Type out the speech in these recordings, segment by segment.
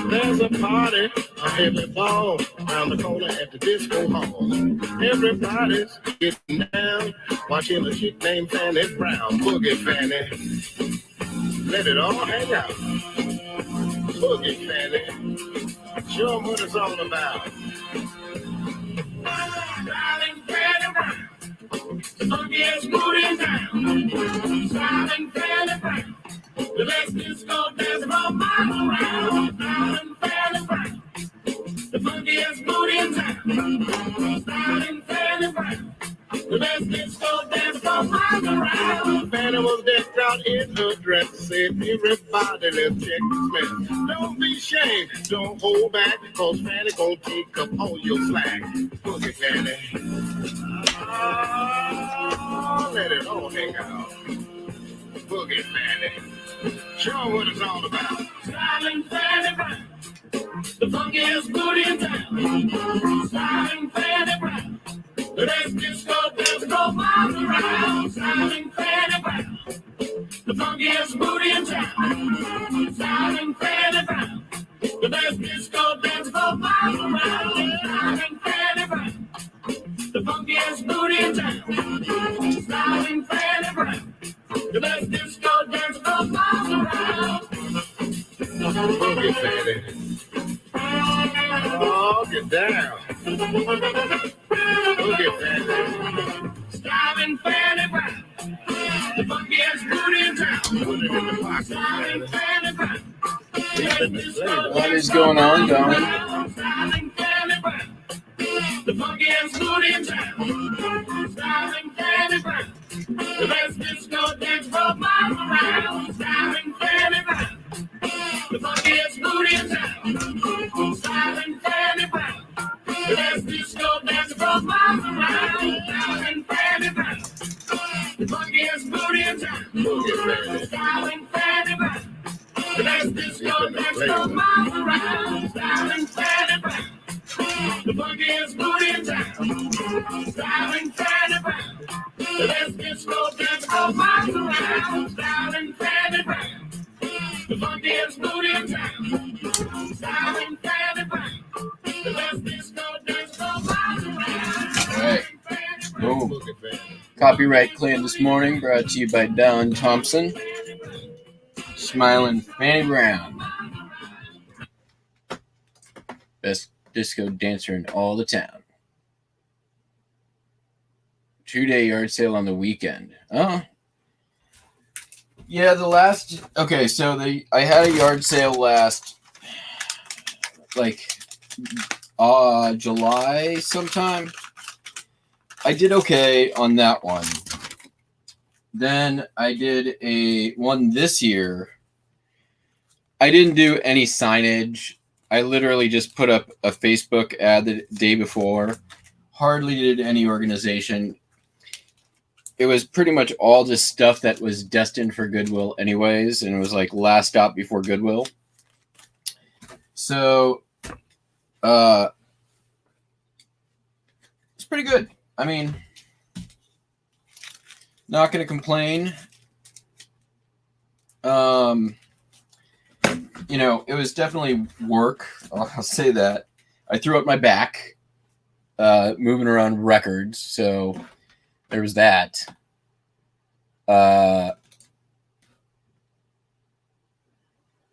There's a party, a heavy ball, around the corner at the disco hall. Everybody's getting down, watching a chick named Fanny Brown. Boogie Fanny, let it all hang out. Boogie Fanny, show 'em what it's all about. Darling Fanny Brown, the funkiest booty in town. Darling Fanny Brown, the best disco dancer all miles around. Darling Fanny Brown, the funkiest booty in town. Darling Fanny Brown, the best disco dancer all miles around. Fanny was decked out in her dress, said everybody let's check the smell. Don't be ashamed, don't hold back, cause Fanny gon' take up all your slack. Boogie Fanny, let it all hang out. Boogie Fanny, show 'em what it's all about. Styling Fanny Brown, the funkiest booty in town. Styling Fanny Brown, the best disco dancer go miles around. Styling Fanny Brown, the funkiest booty in town. Styling Fanny Brown, the best disco dancer go miles around. Styling Fanny Brown, the funkiest booty in town. Styling Fanny Brown, the best disco dancer go miles around. Boogie Fanny, oh, get down. Boogie Fanny, Styling Fanny Brown, the funkiest booty in town. Put it in the box. Styling Fanny Brown, What is going on, Don? Styling Fanny Brown, the funkiest booty in town. Styling Fanny Brown, the best disco dance for miles around. Styling Fanny Brown, the funkiest booty in town. Styling Fanny Brown, the best disco dance for miles around. Styling Fanny Brown, the funkiest booty in town. Styling Fanny Brown, the best disco dance for miles around. Styling Fanny Brown, the funkiest booty in town. Styling Fanny Brown, the best disco dance for miles around. Styling Fanny Brown, the funkiest booty in town. Styling Fanny Brown, the best disco dance for miles around. All right. Boom. Copyright claim this morning, brought to you by Don Thompson. Smiling Fanny Brown, best disco dancer in all the town. 2-day yard sale on the weekend. Oh, yeah. I had a yard sale last, July sometime. I did okay on that one. Then I did one this year. I didn't do any signage. I literally just put up a Facebook ad the day before. Hardly did any organization. It was pretty much all just stuff that was destined for Goodwill anyways, and it was like last stop before Goodwill. So, it's pretty good. I mean, not going to complain. It was definitely work. I'll say that. I threw up my back moving around records, so there was that.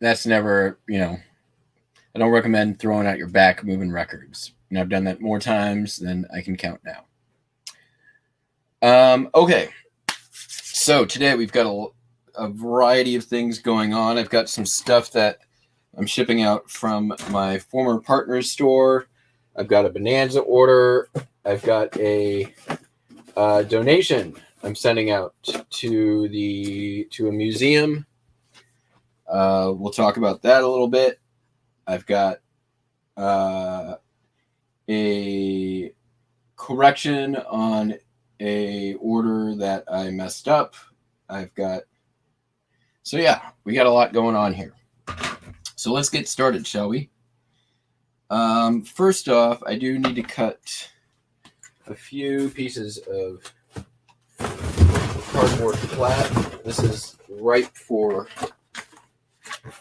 That's never, I don't recommend throwing out your back moving records. I've done that more times than I can count now. Okay. So today we've got a variety of things going on. I've got some stuff that I'm shipping out from my former partner's store. I've got a Bonanza order. I've got a donation I'm sending out to a museum. We'll talk about that a little bit. I've got a correction on a order that I messed up. I've got So yeah, we got a lot going on here. So let's get started, shall we? First off, I do need to cut a few pieces of cardboard flat. This is ripe for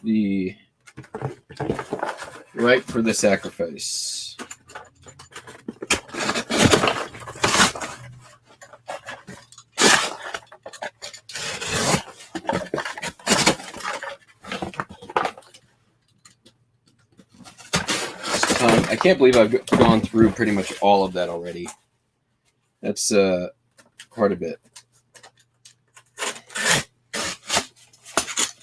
the sacrifice. I can't believe I've gone through pretty much all of that already. That's quite a bit.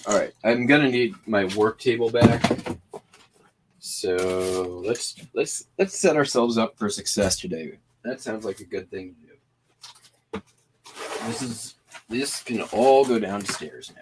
All right, I'm gonna need my work table back. So let's set ourselves up for success today. That sounds like a good thing to do. This can all go downstairs now.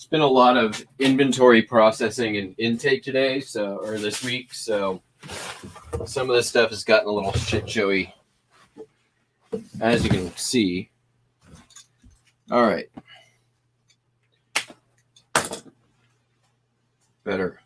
Been a lot of inventory processing and intake today, or this week, so some of this stuff has gotten a little shit showy, as you can see. All right, better.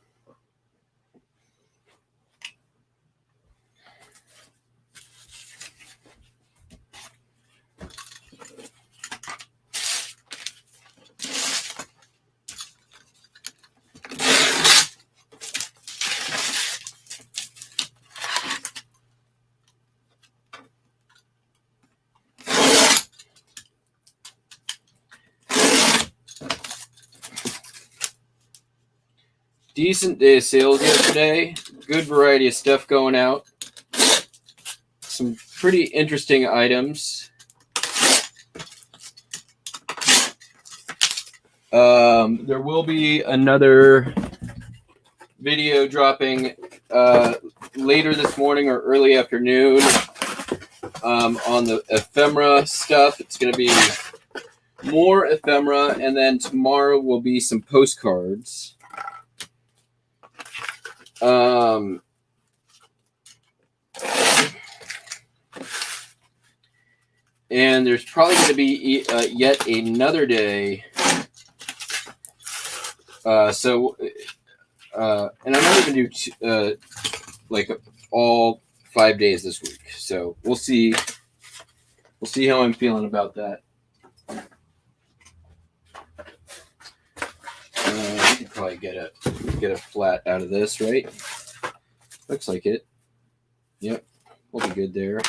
Decent day of sales yesterday. Good variety of stuff going out. Some pretty interesting items. There will be another video dropping later this morning or early afternoon on the ephemera stuff. It's going to be more ephemera, and then tomorrow will be some postcards. And there's probably going to be yet another day. And I'm not even do like all 5 days this week. So we'll see. We'll see how I'm feeling about that. We can probably get a flat out of this, right? Looks like it. Yep, we'll be good there.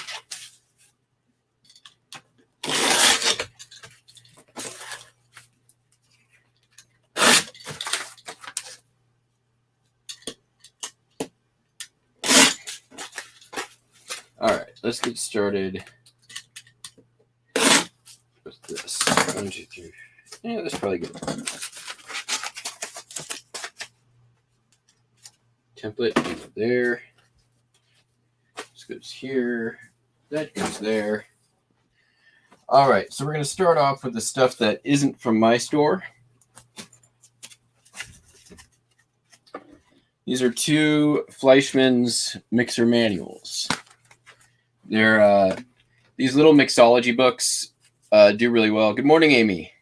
All right, let's get started with this. 1, 2, 3. Yeah, that's probably good. Template goes there. This goes here. That goes there. All right, so we're going to start off with the stuff that isn't from my store. These are 2 Fleischmann's mixer manuals. They're these little mixology books do really well. Good morning, Amy.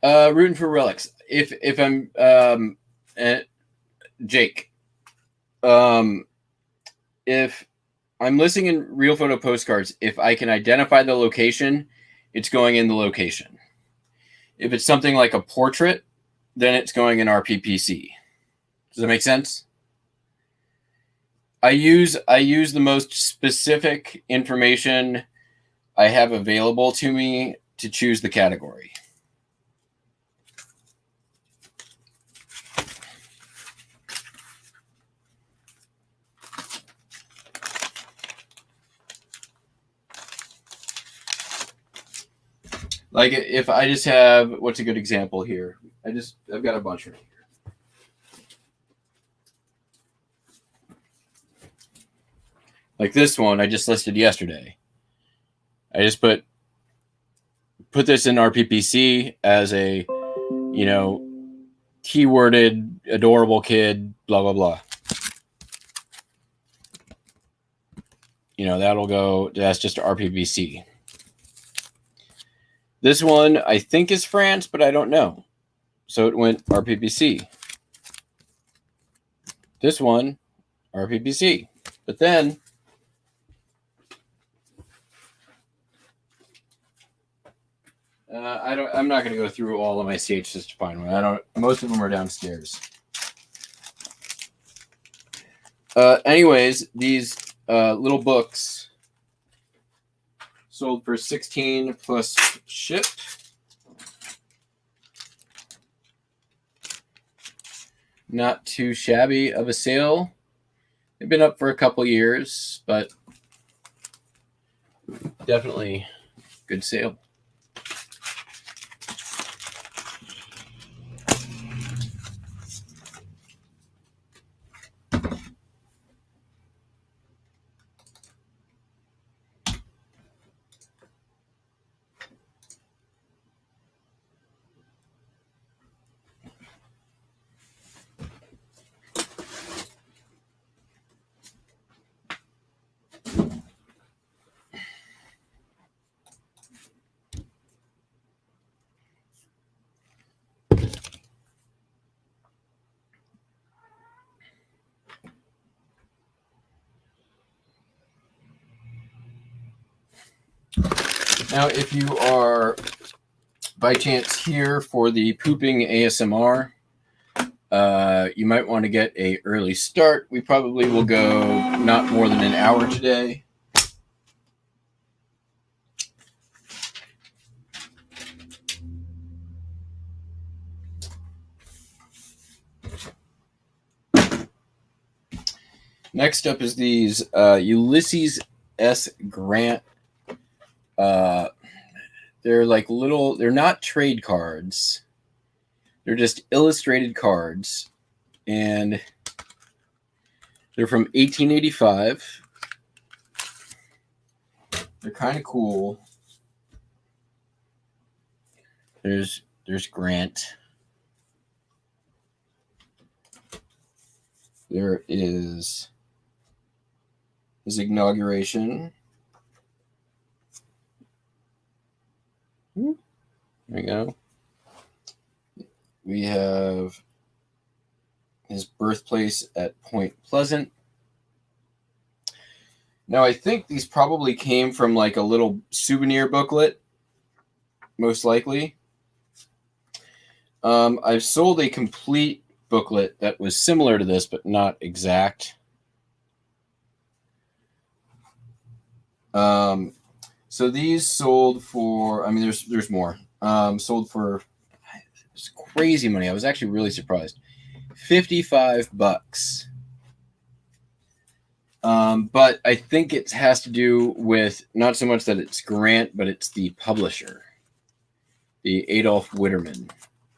Rooting for relics. If I'm Jake, if I'm listing in Real Photo Postcards, if I can identify the location, it's going in the location. If it's something like a portrait, then it's going in RPPC. Does that make sense? I use the most specific information I have available to me to choose the category. Like if I just have, what's a good example here? I've got a bunch right here. Like this one I just listed yesterday. I just put this in RPPC as a, keyworded adorable kid, blah blah blah. That'll go. That's just RPPC. This one I think is France, but I don't know. So it went RPPC. This one, RPPC. But then I'm not going to go through all of my CHs to find one. Most of them are downstairs. Anyways, these little books sold for $16 plus ship. Not too shabby of a sale. They've been up for a couple years, but definitely good sale. Now, if you are by chance here for the pooping ASMR, you might want to get an early start. We probably will go not more than an hour today. Next up is these Ulysses S. Grant. They're like little, they're not trade cards. They're just illustrated cards. And they're from 1885. They're kind of cool. There's Grant. There is his inauguration. There we go. We have his birthplace at Point Pleasant. Now, I think these probably came from like a little souvenir booklet, most likely. I've sold a complete booklet that was similar to this, but not exact. So these sold for, I mean, there's more. Sold for crazy money. I was actually really surprised. $55. But I think it has to do with not so much that it's Grant, but it's the publisher, the Adolf Witterman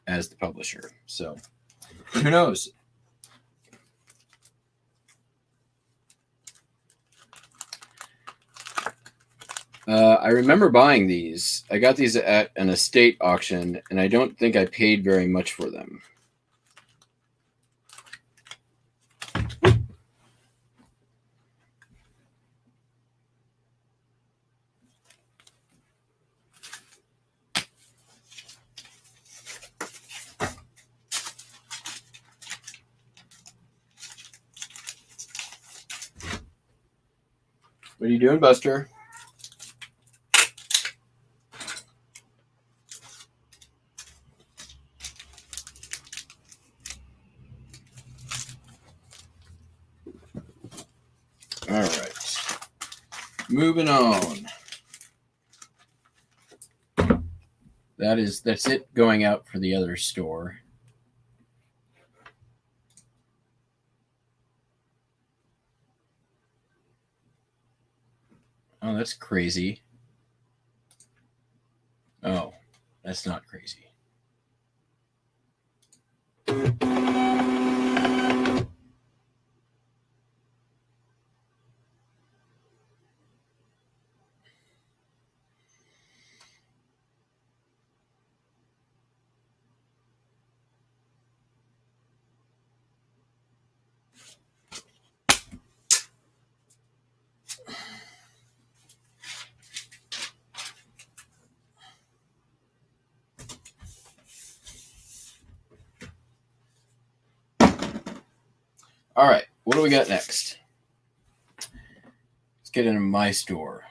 as the publisher. So who knows? I remember buying these. I got these at an estate auction, and I don't think I paid very much for them. What are you doing, Buster? All right. Moving on. That's it going out for the other store. Oh, that's crazy. Oh, That's not crazy. All right, what do we got next? Let's get into my store.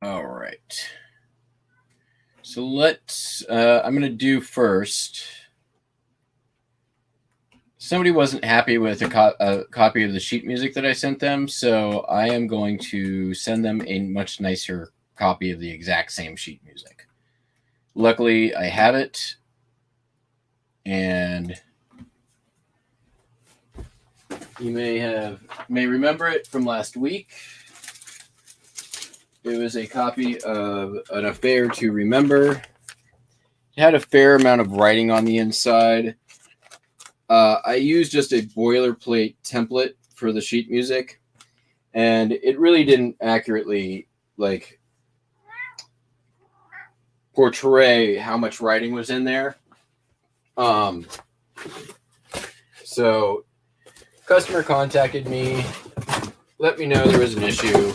All right. So let's, I'm going to do first. Somebody wasn't happy with a copy of the sheet music that I sent them, so I am going to send them a much nicer copy of the exact same sheet music. Luckily, I have it, and you may remember it from last week. It was a copy of An Affair to Remember. It had a fair amount of writing on the inside. I used just a boilerplate template for the sheet music, and it really didn't accurately portray how much writing was in there. So customer contacted me, let me know there was an issue.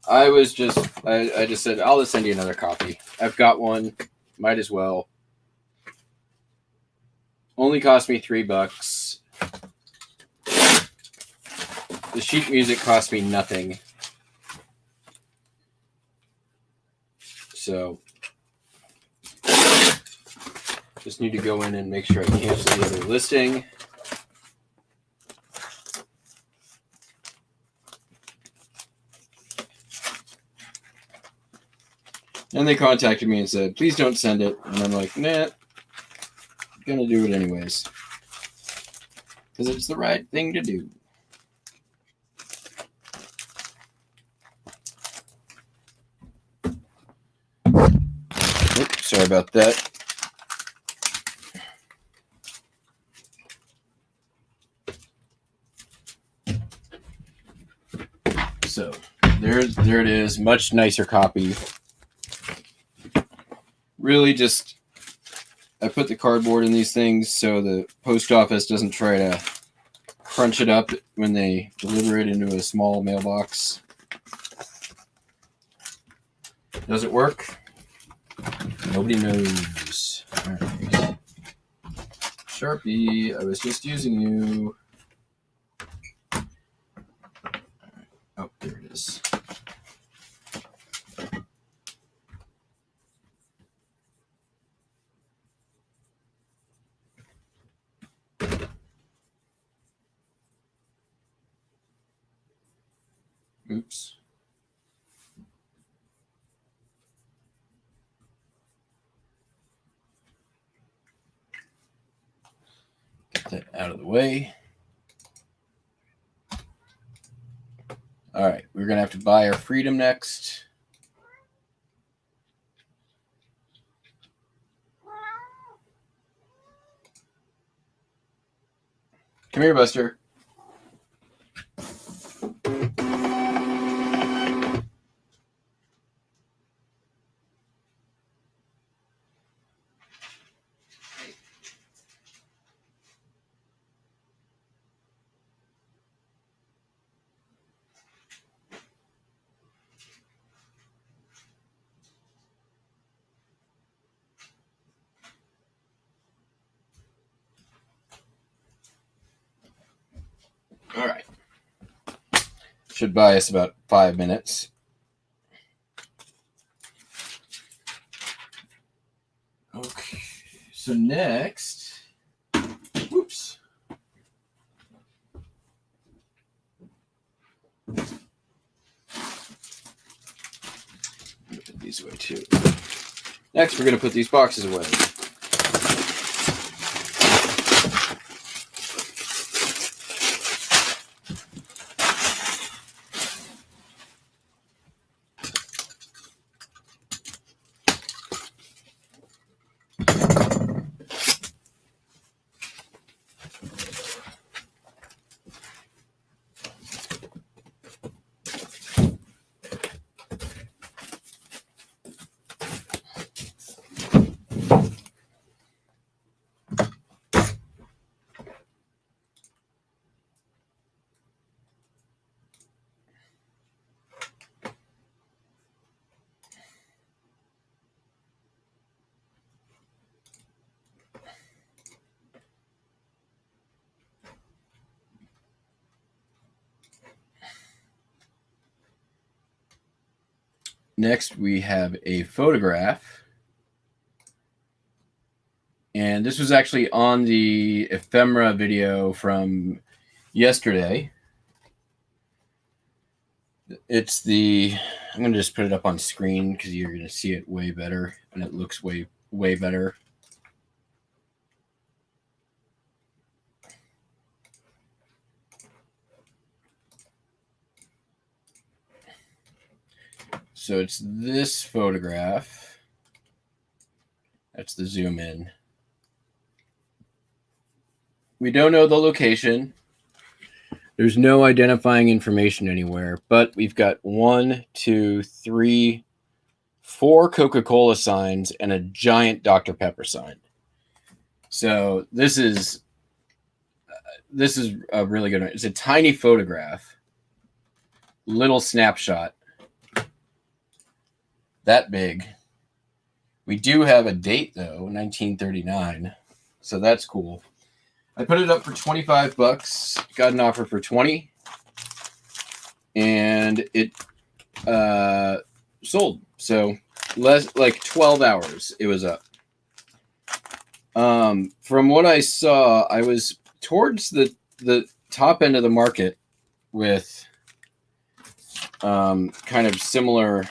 I just said, I'll just send you another copy. I've got one, might as well. Only cost me $3. The sheet music cost me nothing. So just need to go in and make sure I cancel the other listing. And they contacted me and said, please don't send it. And I'm like, nah, I'm going to do it anyways. Because it's the right thing to do. Oops, sorry about that. So there it is. Much nicer copy. Really just, I put the cardboard in these things so the post office doesn't try to crunch it up when they deliver it into a small mailbox. Does it work? Nobody knows. All right. Sharpie, I was just using you. Oh, there it is. Oops. Get that out of the way. All right, we're going to have to buy our freedom next. Come here, Buster. All right. Should buy us about 5 minutes. Okay. So next, whoops. Put these away too. Next, we're going to put these boxes away. Next, we have a photograph. And this was actually on the ephemera video from yesterday. It's the, I'm going to just put it up on screen because you're going to see it way better. And it looks way, way better. So it's this photograph. That's the zoom in. We don't know the location. There's no identifying information anywhere, but we've got 1, 2, 3, 4 Coca-Cola signs and a giant Dr. Pepper sign. So this is a really good one. It's a tiny photograph, little snapshot, that big. We do have a date though, 1939, so that's cool. I put it up for $25. Got an offer for 20, and it sold. So less like 12 hours it was up. From what I saw, I was towards the top end of the market with kind of similar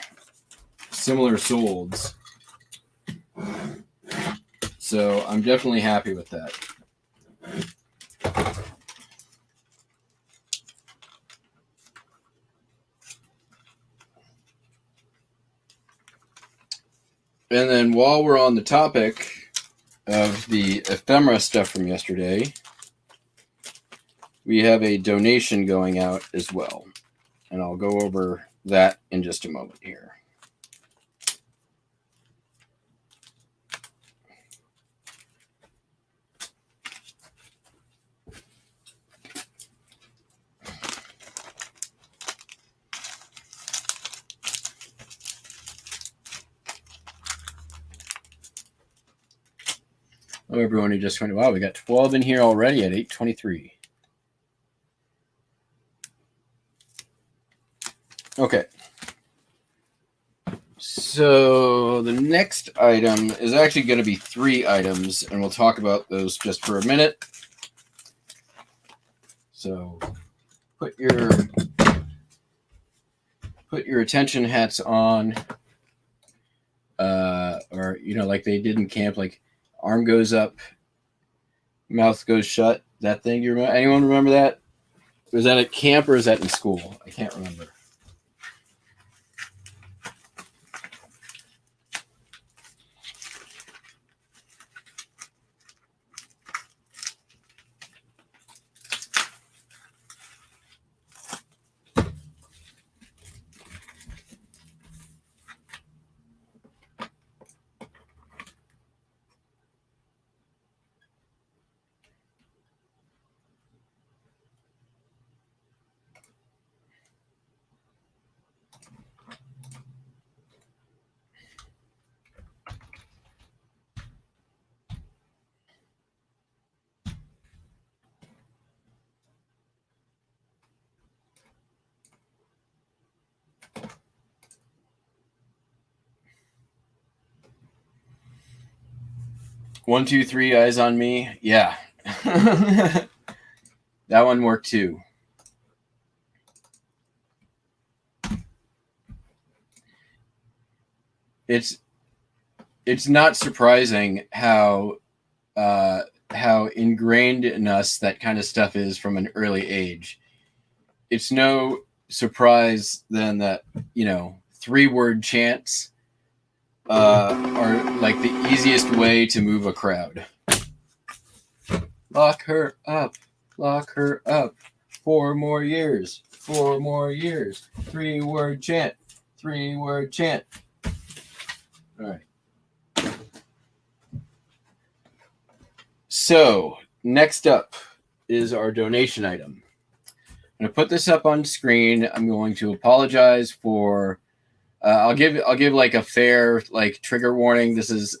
solds. So I'm definitely happy with that. And then while we're on the topic of the ephemera stuff from yesterday, we have a donation going out as well. And I'll go over that in just a moment here. Oh, everyone who just went, wow, we got 12 in here already at 8:23. Okay. So the next item is actually going to be 3 items, and we'll talk about those just for a minute. So put your attention hats on, or like they did in camp, like arm goes up, mouth goes shut. That thing, you remember? Anyone remember that? Was that at camp or is that in school? I can't remember. 1, 2, 3, eyes on me. Yeah. That one worked too. It's not surprising how ingrained in us that kind of stuff is from an early age. It's no surprise then that, 3-word chants are like the easiest way to move a crowd. Lock her up, 4 more years, 4 more years, 3-word chant, 3-word chant. All right. So next up is our donation item. I'm going to put this up on screen. I'm going to apologize for. I'll give like a fair like trigger warning. This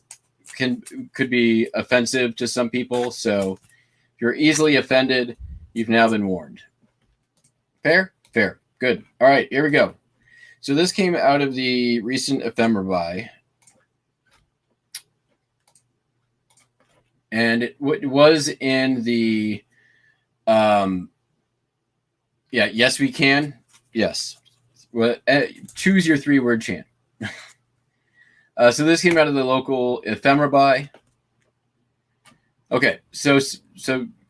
could be offensive to some people. So if you're easily offended, you've now been warned. Fair? Fair. Good. All right, here we go. So this came out of the recent Ephemerbi. And it was in the, yes, we can. Yes. Well, choose your 3-word chant. So this came out of the local Ephemerbi. Okay, so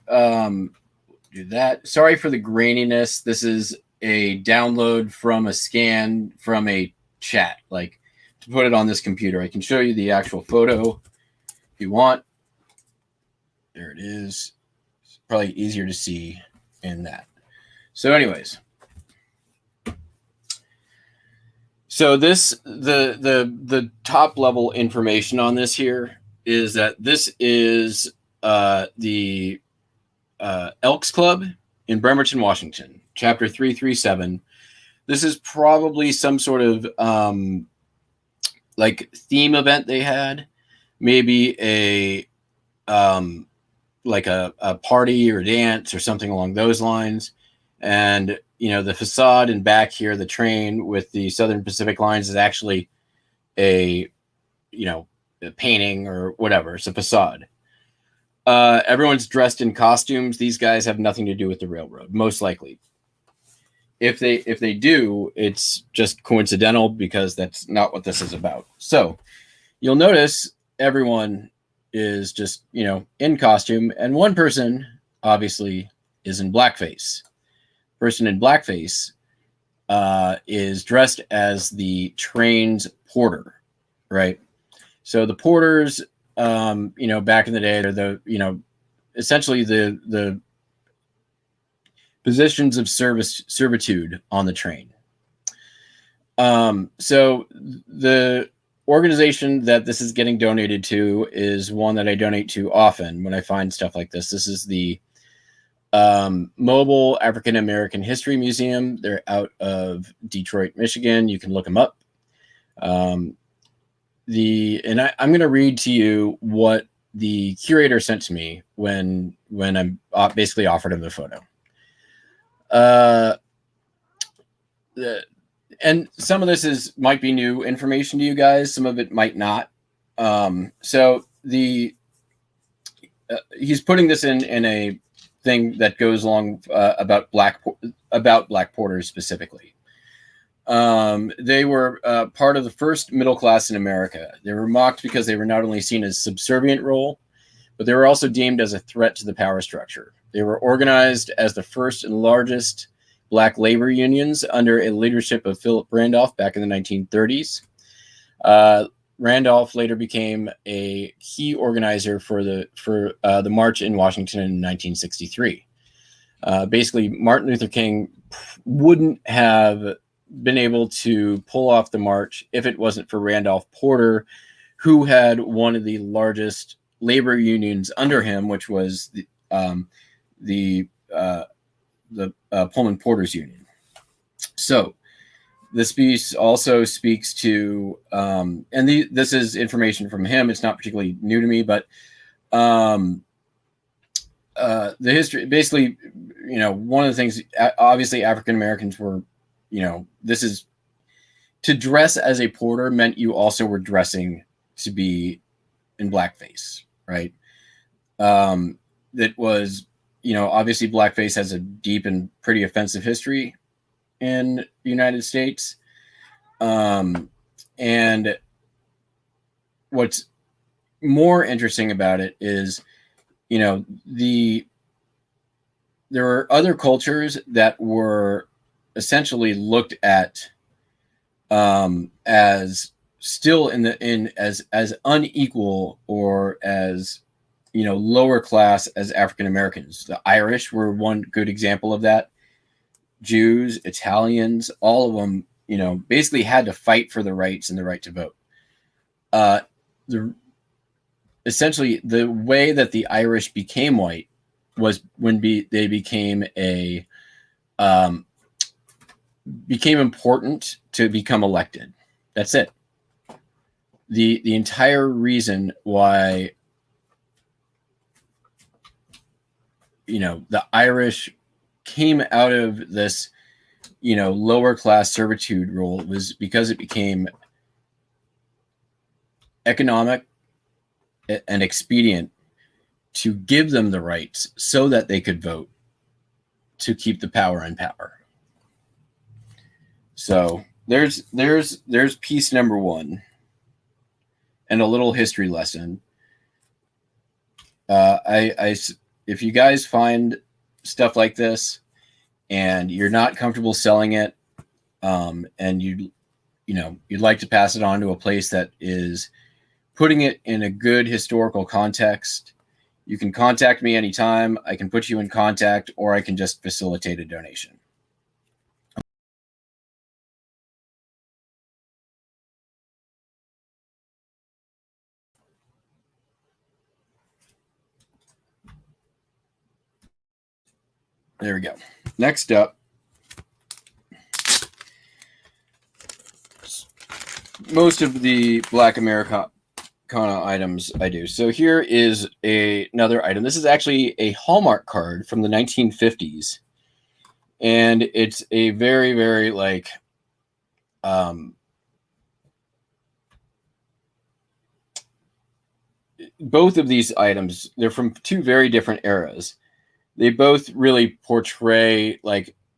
do that. Sorry for the graininess. This is a download from a scan from a chat, like to put it on this computer. I can show you the actual photo if you want. There it is. It's probably easier to see in that. So anyways. So this the top level information on this here is that this is the Elks Club in Bremerton, Washington, chapter 337. This is probably some sort of like theme event they had, maybe a like a party or dance or something along those lines. And, the facade and back here, the train with the Southern Pacific lines is actually a painting or whatever. It's a facade. Everyone's dressed in costumes. These guys have nothing to do with the railroad, most likely. If they do, it's just coincidental because that's not what this is about. So you'll notice everyone is just, in costume, and one person obviously is in blackface. Person in blackface is dressed as the train's porter, right? So the porters, back in the day, they're the, essentially the positions of servitude on the train. So the organization that this is getting donated to is one that I donate to often when I find stuff like this. This is the Mobile African American History Museum. They're out of Detroit, Michigan. You can look them up. I'm going to read to you what the curator sent to me when I basically offered him the photo. And some of this might be new information to you guys. Some of it might not. So he's putting this in a thing that goes along about black porters specifically. They were part of the first middle class in America. They were mocked because they were not only seen as subservient role, but they were also deemed as a threat to the power structure. They were organized as the first and largest black labor unions under a leadership of Philip Randolph back in the 1930s. Randolph later became a key organizer for the march in Washington in 1963. Basically, Martin Luther King wouldn't have been able to pull off the march if it wasn't for Randolph Porter, who had one of the largest labor unions under him, which was the Pullman Porters Union. So this piece also speaks to, this is information from him. It's not particularly new to me, but the history, basically, one of the things, obviously African Americans were, this is, to dress as a porter meant you also were dressing to be in blackface, right? That was, obviously blackface has a deep and pretty offensive history in the United States. And what's more interesting about it is, there were other cultures that were essentially looked at as still as unequal or as lower class as African Americans. The Irish were one good example of that. Jews, Italians, all of them, basically had to fight for the rights and the right to vote. Essentially, the way that the Irish became white was when they became became important to become elected. That's it. The entire reason why the Irish came out of this lower class servitude rule was because it became economic and expedient to give them the rights so that they could vote to keep the power in power. So there's piece number one, and a little history lesson. If you guys find stuff like this and you're not comfortable selling it, and you'd like to pass it on to a place that is putting it in a good historical context, you can contact me anytime. I can put you in contact, or I can just facilitate a donation. There we go. Next up, most of the Black Americana items I do. So here is another item. This is actually a Hallmark card from the 1950s. And it's a very, very both of these items, they're from two very different eras. They both really portray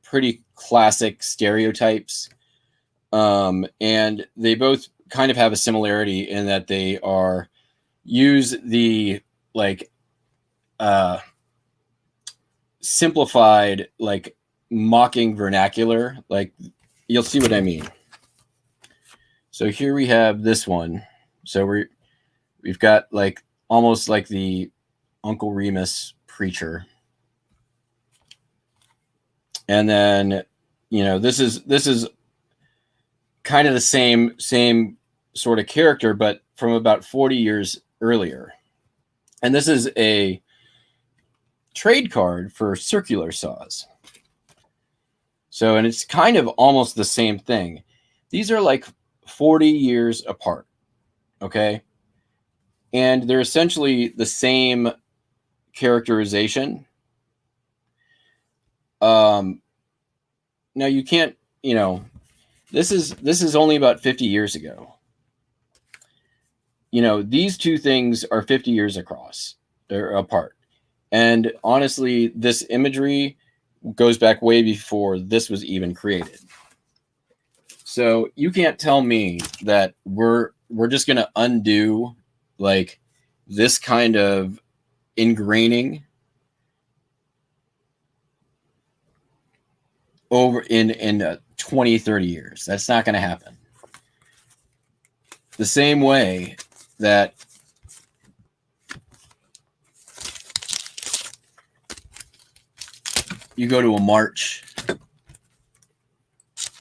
pretty classic stereotypes. And they both kind of have a similarity in that they use the simplified mocking vernacular. You'll see what I mean. So here we have this one. So we've got almost like the Uncle Remus preacher. And then, this is kind of the same sort of character, but from about 40 years earlier. And this is a trade card for circular saws. So, and it's kind of almost the same thing. These are 40 years apart. Okay. And they're essentially the same characterization. Now you can't, this is only about 50 years ago. These two things are 50 years apart. And honestly, this imagery goes back way before this was even created. So you can't tell me that we're just going to undo this kind of ingraining over in 20, 30 years. That's not going to happen. The same way that you go to a march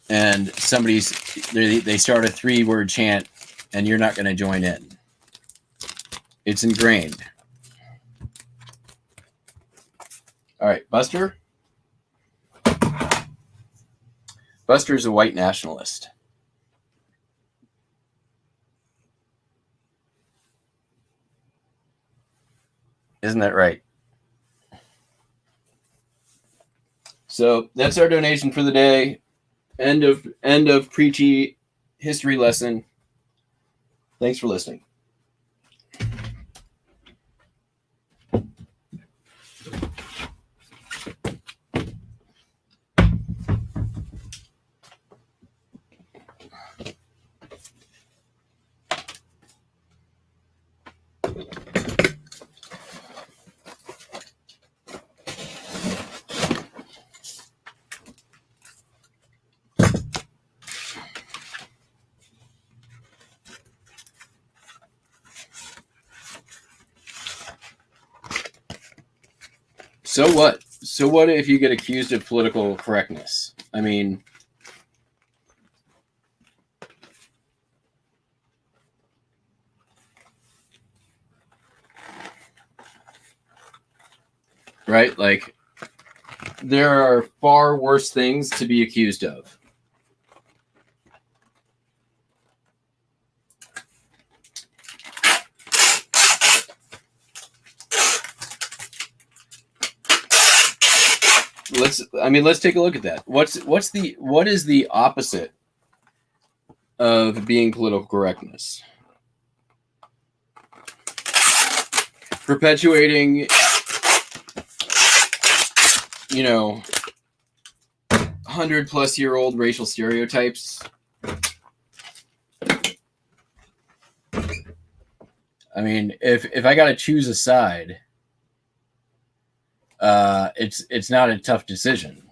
and they start a 3-word chant and you're not going to join in. It's ingrained. All right, Buster. Buster's a white nationalist. Isn't that right? So that's our donation for the day. End of preachy history lesson. Thanks for listening. So what? So what if you get accused of political correctness? I mean, right? Like, there are far worse things to be accused of. Let's take a look at that. What is the opposite of being political correctness? Perpetuating, 100-plus-year-old racial stereotypes. I mean, if I got to choose a side, it's not a tough decision.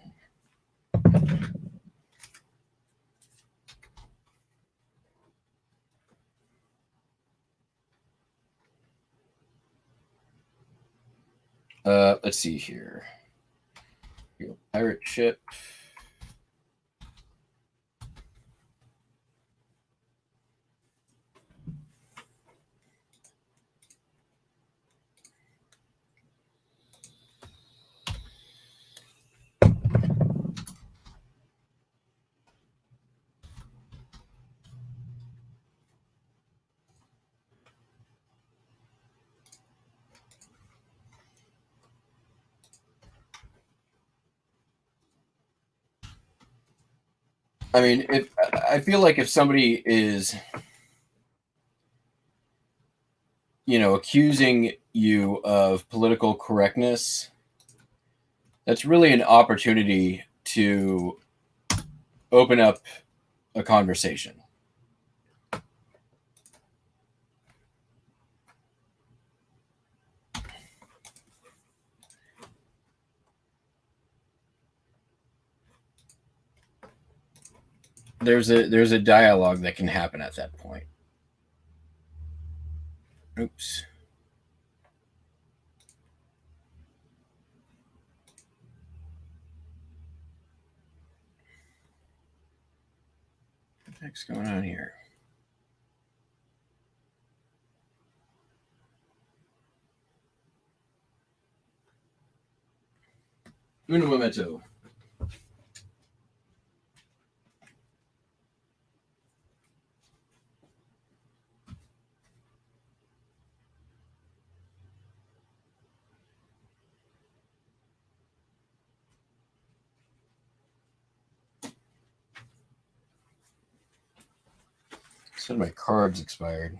Let's see here. Pirate ship. I mean, I feel like if somebody is, accusing you of political correctness, that's really an opportunity to open up a conversation. There's a dialogue that can happen at that point. Oops. What the heck's going on here? Un momento. Said my cards expired.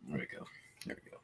There we go. There we go.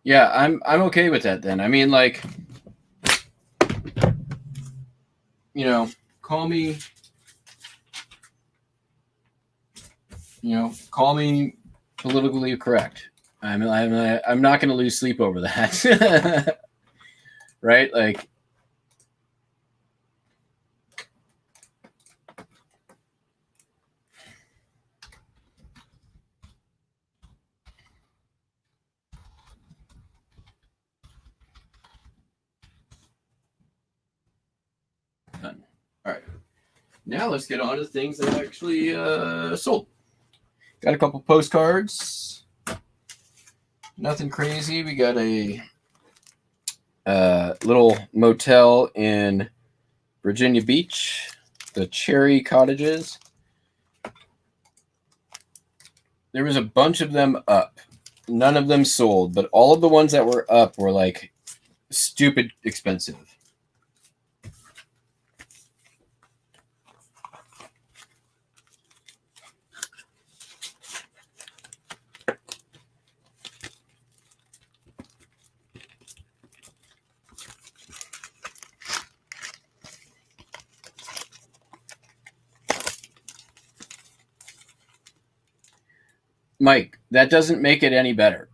Yeah, I'm okay with that then. I mean, like, you know, call me, call me politically correct. I'm not going to lose sleep over that. Right? Like, done. All right. Now let's get on to things that actually sold. Got a couple postcards. Nothing crazy. We got a little motel in Virginia Beach, the Cherry Cottages. There was a bunch of them up. None of them sold, but all of the ones that were up were like stupid expensive. Mike, that doesn't make it any better.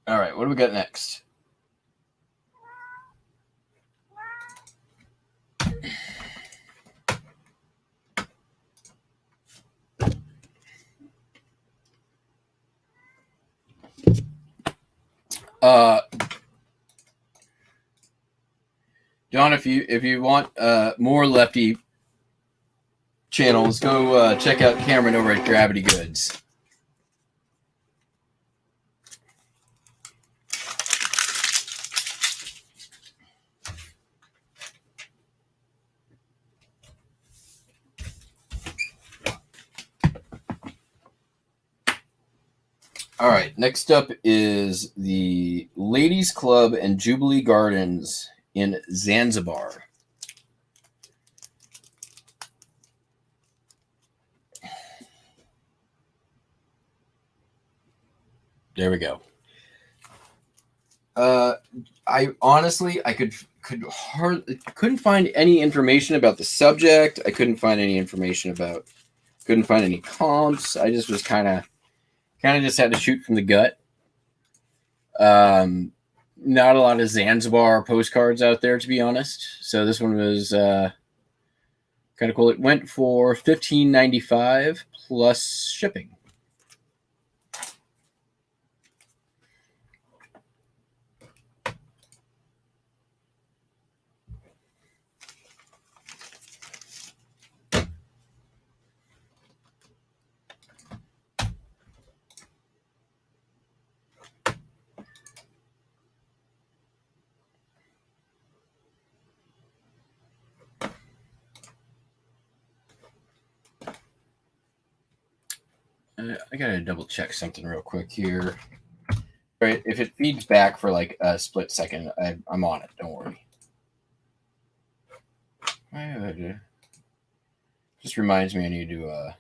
All right, what do we got next? John, if you want more lefty channels, go check out Cameron over at Gravity Goods. All right, next up is the Ladies Club and Jubilee Gardens in Zanzibar. There we go. I honestly couldn't find any information about the subject. I couldn't find any couldn't find any comps. I just was kind of just had to shoot from the gut. Not a lot of Zanzibar postcards out there, to be honest. So this one was kind of cool. It went for $15.95 plus shipping. I gotta double check something real quick here. All right, if it feeds back for like a split second, I'm on it. Don't worry. Just reminds me I need to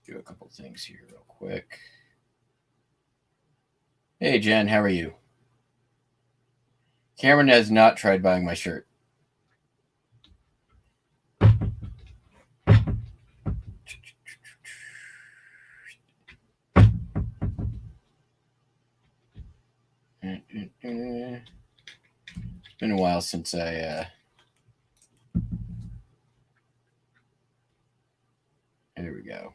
do a couple things here real quick. Hey Jen, how are you? Cameron has not tried buying my shirt. It's been a while since I there we go.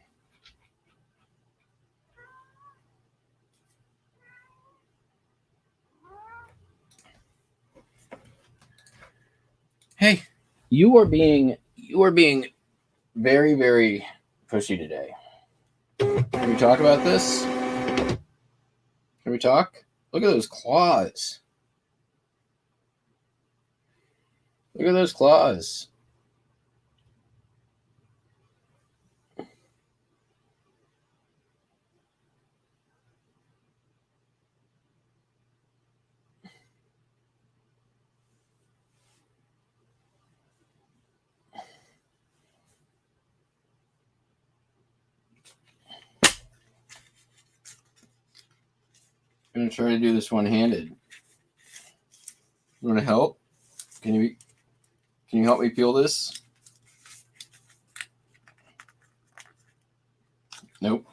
Hey, you are being very, very pushy today. Can we talk about this? Can we talk? Look at those claws. Look at those claws. I'm gonna try to do this one-handed. You want to help? Can you help me peel this? Nope.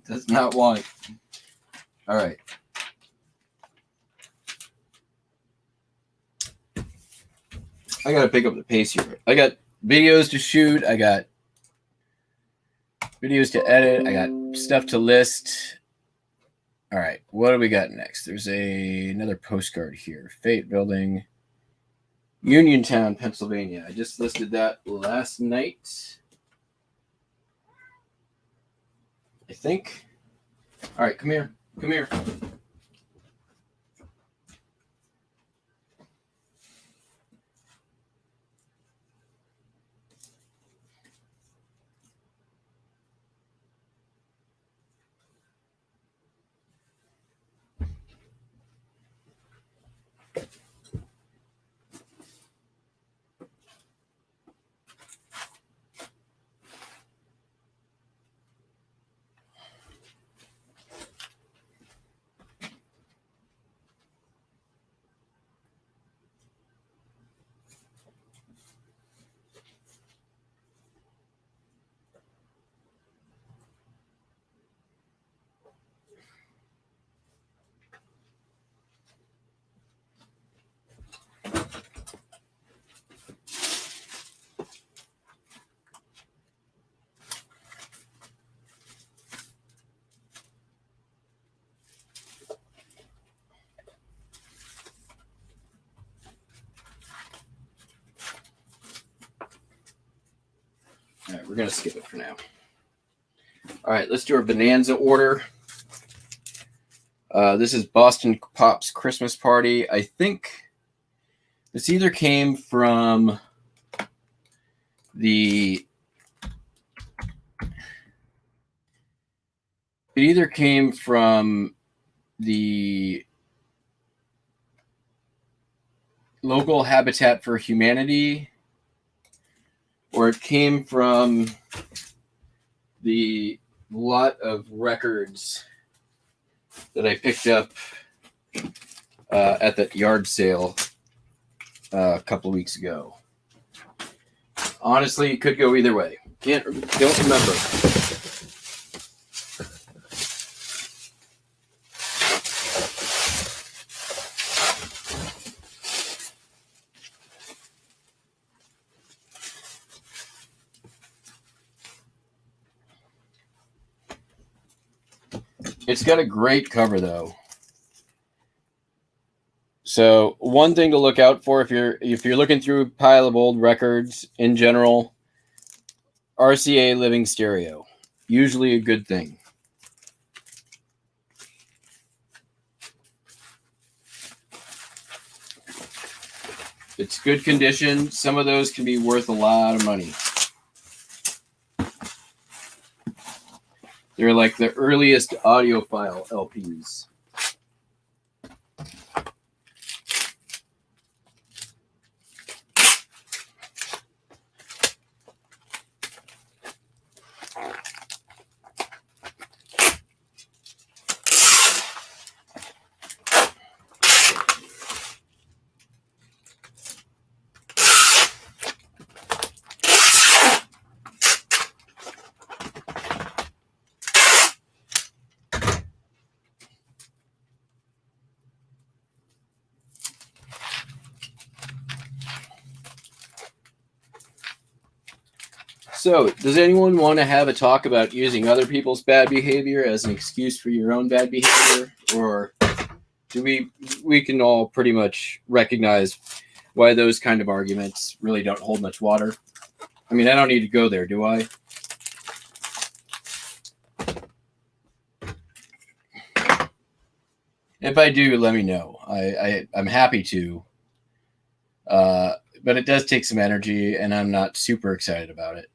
Does not want. All right. I gotta pick up the pace here. I got videos to shoot. I got videos to edit. I got stuff to list. All right, what do we got next? There's another postcard here. Fate Building, Uniontown, Pennsylvania. I just listed that last night, I think. All right, come here. Come here. All right, we're going to skip it for now. All right, let's do our Bonanza order. This is Boston Pop's Christmas Party. I think this either came from the local Habitat for Humanity, or it came from the lot of records that I picked up at that yard sale a couple of weeks ago. Honestly, it could go either way. Don't remember. It's got a great cover, though. So one thing to look out for if you're looking through a pile of old records in general, RCA Living Stereo, usually a good thing. It's good condition. Some of those can be worth a lot of money. They're like the earliest audiophile LPs. So, does anyone want to have a talk about using other people's bad behavior as an excuse for your own bad behavior? Or do we can all pretty much recognize why those kind of arguments really don't hold much water? I mean, I don't need to go there, do I? If I do, let me know. I'm happy to. But it does take some energy, and I'm not super excited about it.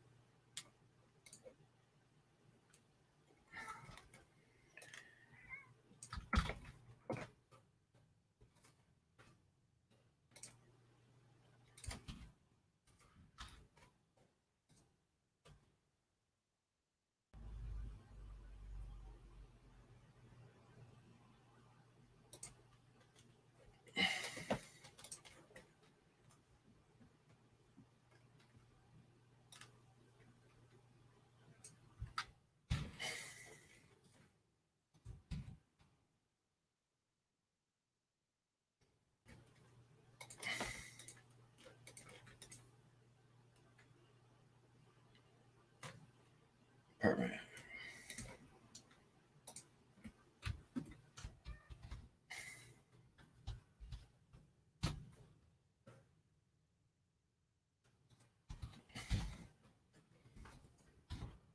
Perfect.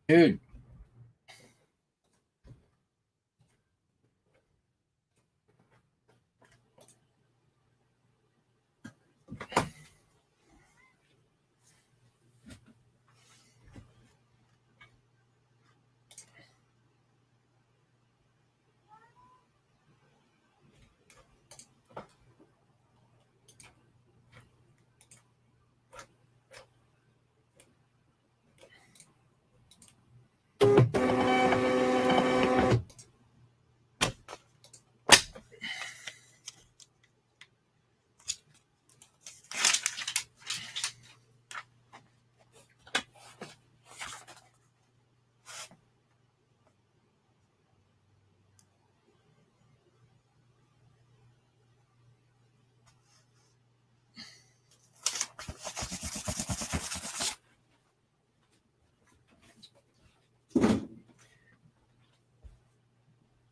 Dude.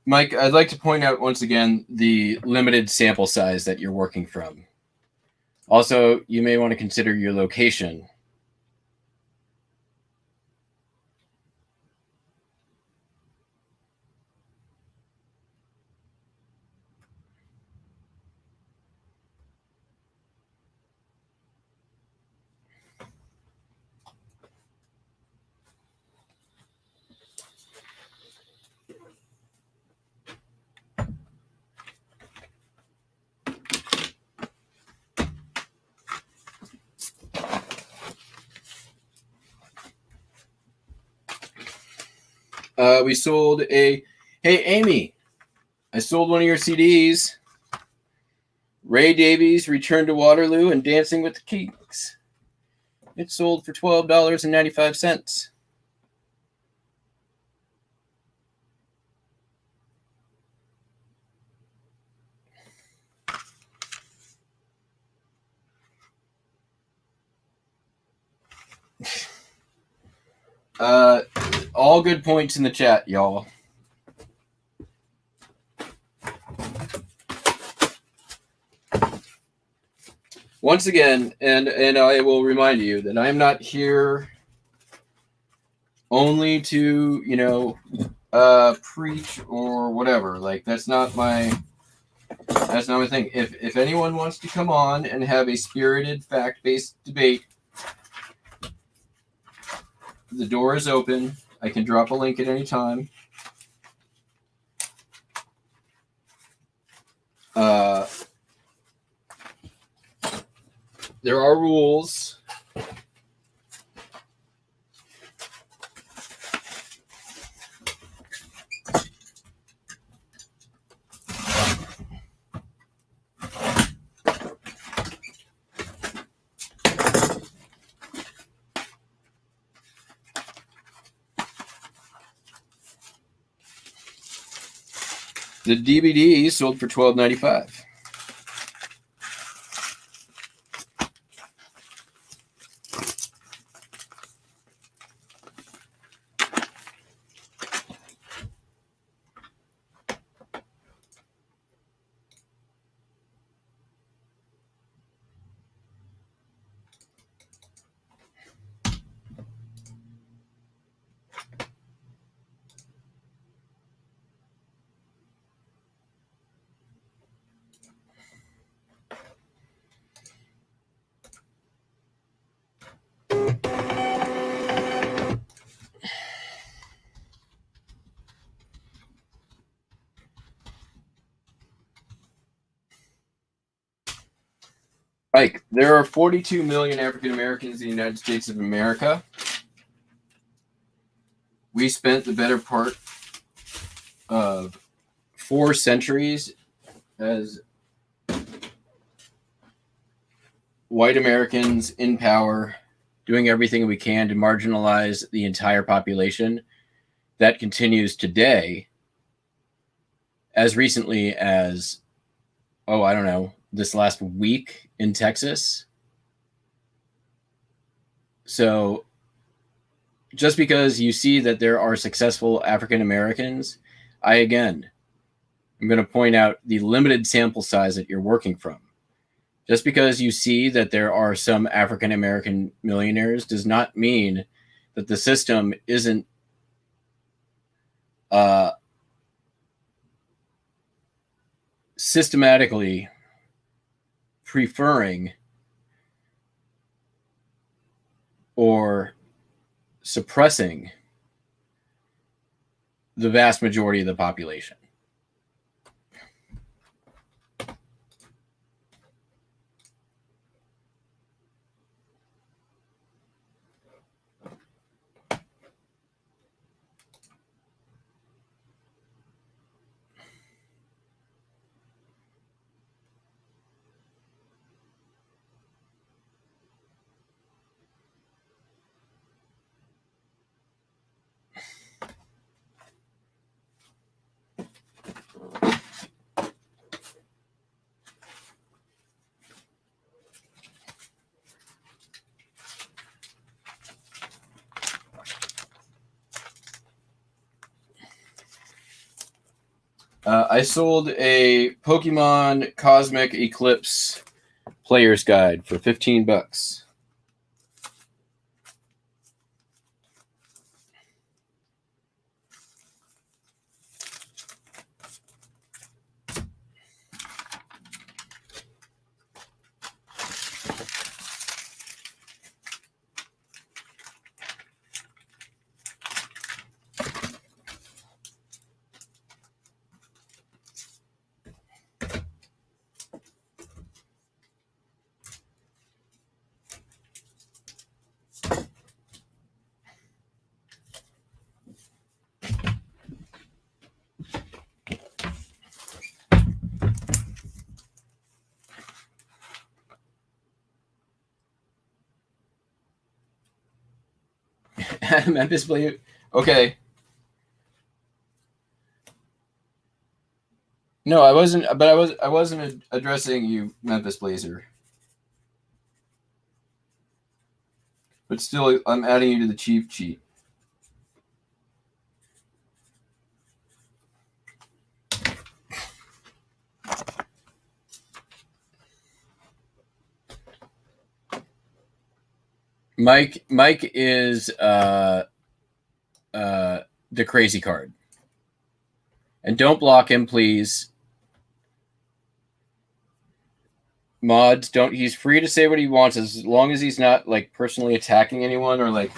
Mike, I'd like to point out once again the limited sample size that you're working from. Also, you may want to consider your location. We sold a. Hey, Amy, I sold one of your CDs. Ray Davies, Return to Waterloo, and Dancing with the Kings. It sold for $12.95. All good points in the chat, y'all. Once again, and I will remind you that I'm not here only to preach or whatever. Like that's not my thing. If anyone wants to come on and have a spirited, fact-based debate, the door is open. I can drop a link at any time. There are rules. The DVD sold for $12.95. Mike, there are 42 million African Americans in the United States of America. We spent the better part of 4 centuries as white Americans in power, doing everything we can to marginalize the entire population. That continues today, as recently as, I don't know, this last week in Texas. So just because you see that there are successful African Americans, I'm going to point out the limited sample size that you're working from. Just because you see that there are some African American millionaires does not mean that the system isn't systematically preferring or suppressing the vast majority of the population. I sold a Pokemon Cosmic Eclipse Player's Guide for $15. Memphis Blazer. Okay. No, I wasn't. But I wasn't addressing you, Memphis Blazer. But still, I'm adding you to the cheap sheet. Mike is the crazy card. And don't block him, please. Mods, don't. He's free to say what he wants as long as he's not like personally attacking anyone or like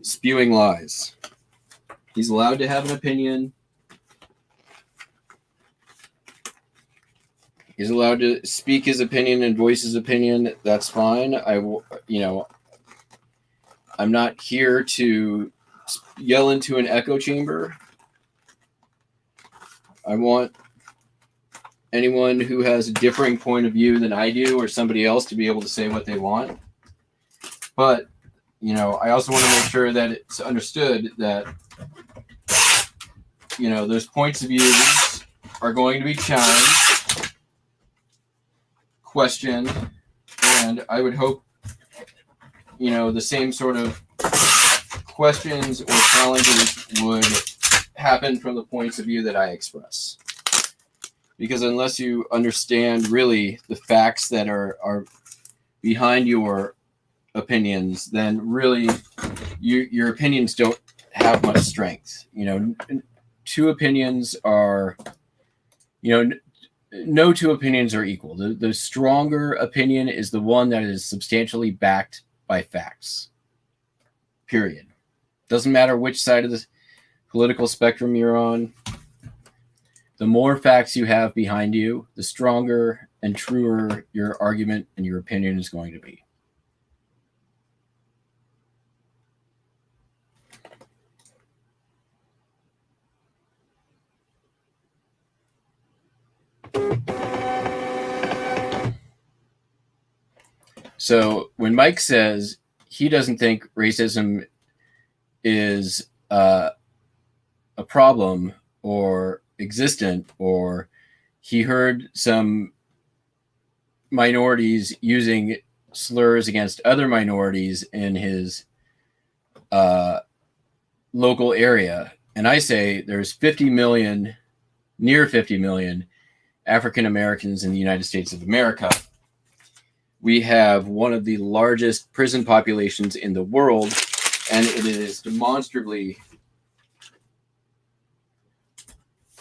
spewing lies. He's allowed to have an opinion. He's allowed to speak his opinion and voice his opinion. That's fine. I'm not here to yell into an echo chamber. I want anyone who has a differing point of view than I do or somebody else to be able to say what they want. But, I also want to make sure that it's understood that, those points of view are going to be challenged, questioned, and I would hope, the same sort of questions or challenges would happen from the points of view that I express. Because unless you understand really the facts that are behind your opinions, then really your opinions don't have much strength. Two opinions are, no two opinions are equal. The stronger opinion is the one that is substantially backed by facts. Period. Doesn't matter which side of the political spectrum you're on. The more facts you have behind you, the stronger and truer your argument and your opinion is going to be. So when Mike says he doesn't think racism is a problem or existent, or he heard some minorities using slurs against other minorities in his local area, and I say there's 50 million, near 50 million African Americans in the United States of America. We have one of the largest prison populations in the world, and it is demonstrably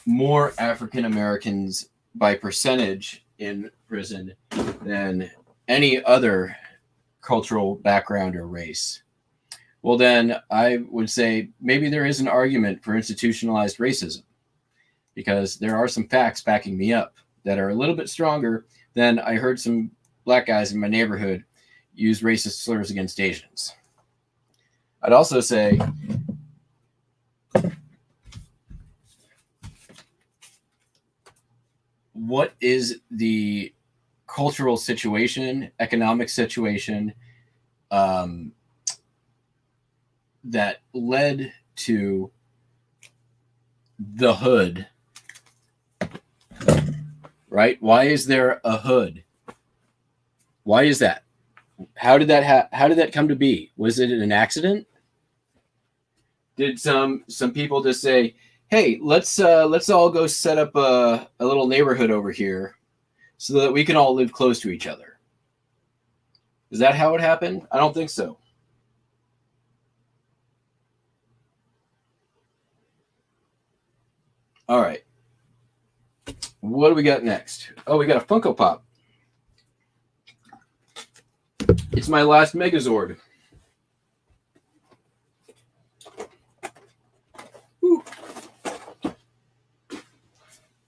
more African Americans by percentage in prison than any other cultural background or race. Well, then I would say maybe there is an argument for institutionalized racism, because there are some facts backing me up that are a little bit stronger than I heard some black guys in my neighborhood use racist slurs against Asians. I'd also say what is the cultural situation, economic situation that led to the hood, right? Why is there a hood? Why is that? How did that come to be? Was it an accident? Did some people just say, "Hey, let's all go set up a little neighborhood over here so that we can all live close to each other"? Is that how it happened? I don't think so. All right. What do we got next? Oh, we got a Funko Pop. It's my last Megazord. Whew.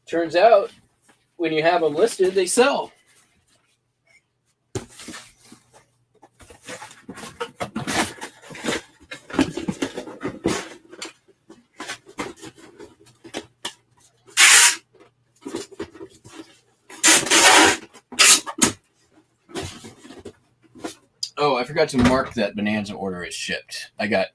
Turns out, when you have them listed, they sell. Oh, I forgot to mark that Bonanza order is shipped. I got...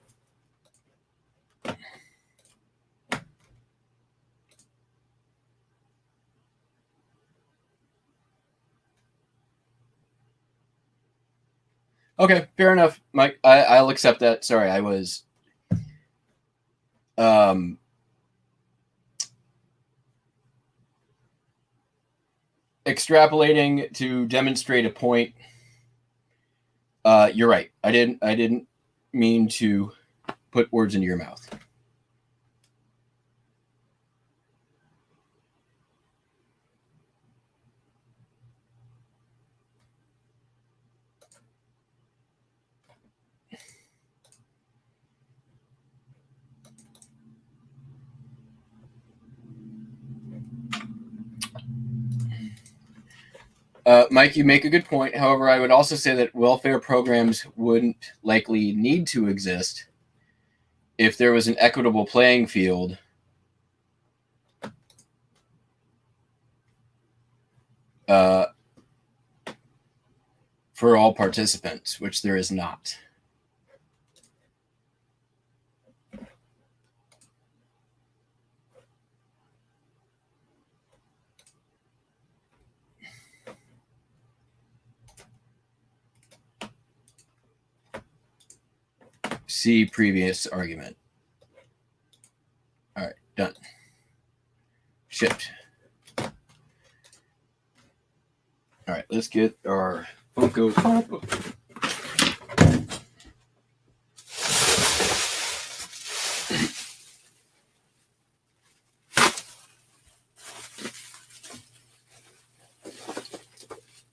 Okay, fair enough, Mike. I'll accept that. Sorry, I was... extrapolating to demonstrate a point. You're right. I didn't mean to put words into your mouth. Mike, you make a good point. However, I would also say that welfare programs wouldn't likely need to exist if there was an equitable playing field for all participants, which there is not. See previous argument. All right, done. Shipped. All right, let's get our Funko Pop.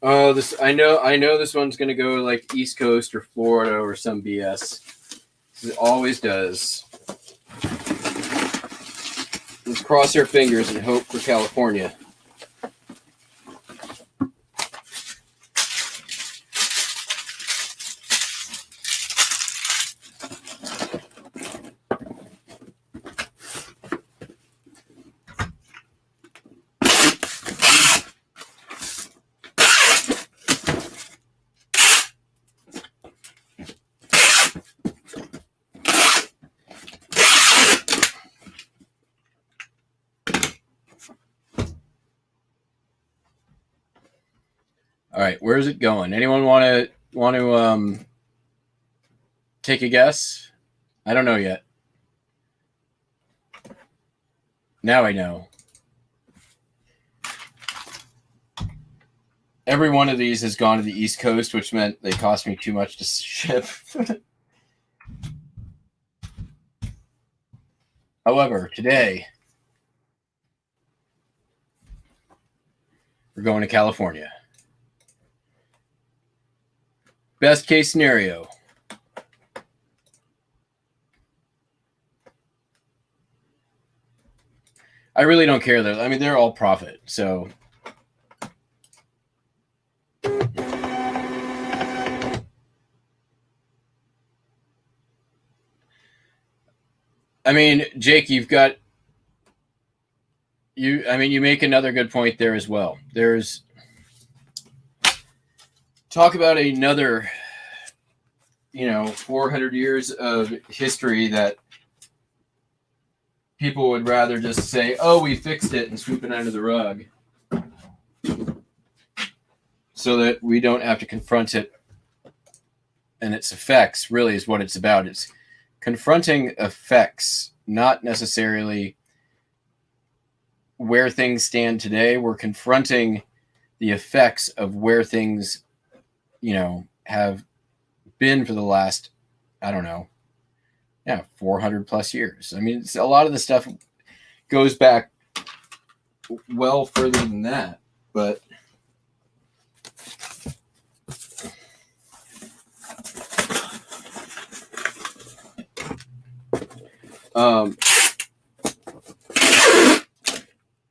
Oh, this I know this one's gonna go like East Coast or Florida or some BS. It always does. Let's cross our fingers and hope for California. All right, where's it going? Anyone want to take a guess? I don't know yet. Now I know. Every one of these has gone to the East Coast, which meant they cost me too much to ship. However, today we're going to California. Best case scenario. I really don't care though. I mean, they're all profit, so. I mean, Jake, you make another good point there as well. There's talk about another 400 years of history that people would rather just say, oh, we fixed it and sweep it under the rug so that we don't have to confront it and its effects. Really is what it's about. It's confronting effects, not necessarily where things stand today. We're confronting the effects of where things, have been for the last, 400 plus years. I mean, a lot of the stuff goes back well further than that, but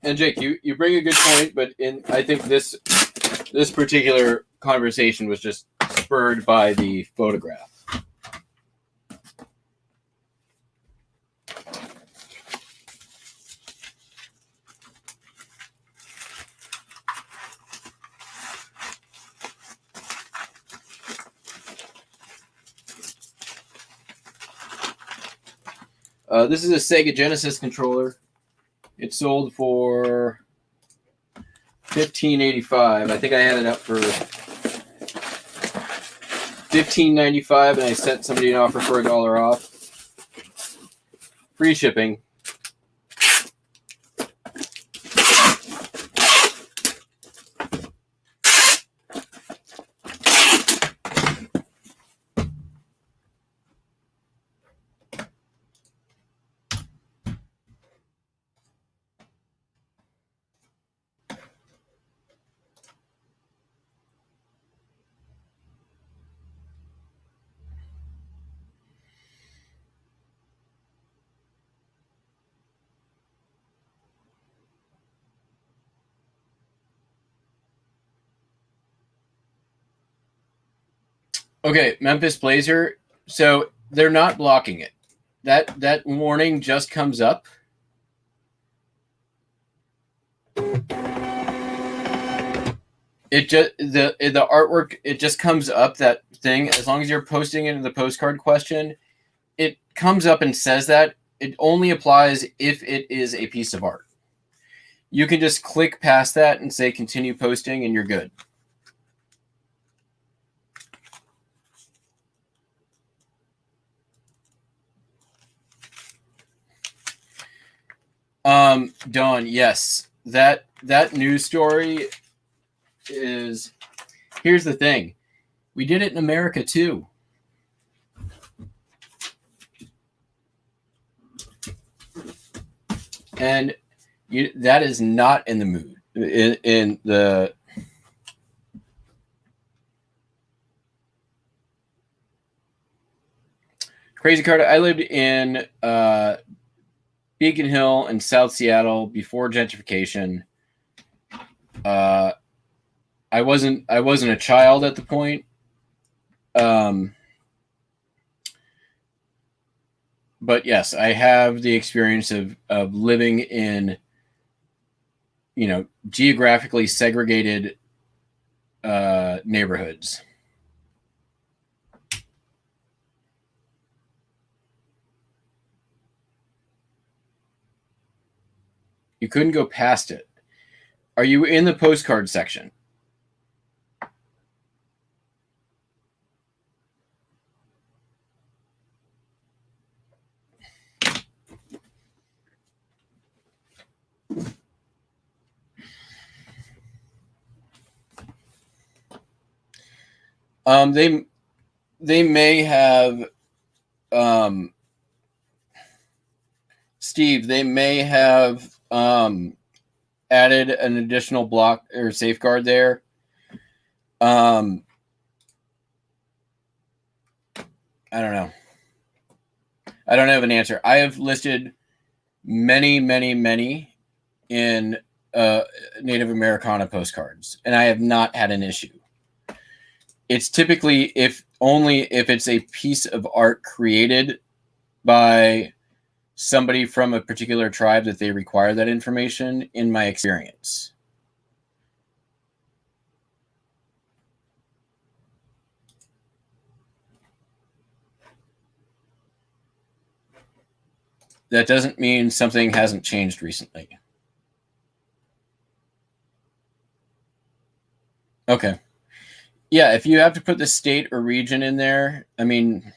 and Jake, you bring a good point, but I think this particular conversation was just spurred by the photograph. This is a Sega Genesis controller. It sold for $15.85. I think I had it up for $15.95, and I sent somebody an offer for $1 off. Free shipping. Okay, Memphis Blazer. So they're not blocking it. That warning just comes up. It just the artwork, it just comes up, that thing. As long as you're posting it in the postcard question, it comes up and says that. It only applies if it is a piece of art. You can just click past that and say continue posting, and you're good. Dawn, yes. That news story is, here's the thing. We did it in America too. And that is not in the mood. In the Crazy Carter, I lived in Beacon Hill in South Seattle before gentrification. I wasn't a child at the point. But yes, I have the experience of living in, geographically segregated neighborhoods. You couldn't go past it. Are you in the postcard section? They may have, Steve. They may have added an additional block or safeguard there. I don't know. I don't have an answer. I have listed many in Native Americana postcards, and I have not had an issue. It's typically only if it's a piece of art created by somebody from a particular tribe that they require that information, in my experience. That doesn't mean something hasn't changed recently. Okay. Yeah, if you have to put the state or region in there, I mean,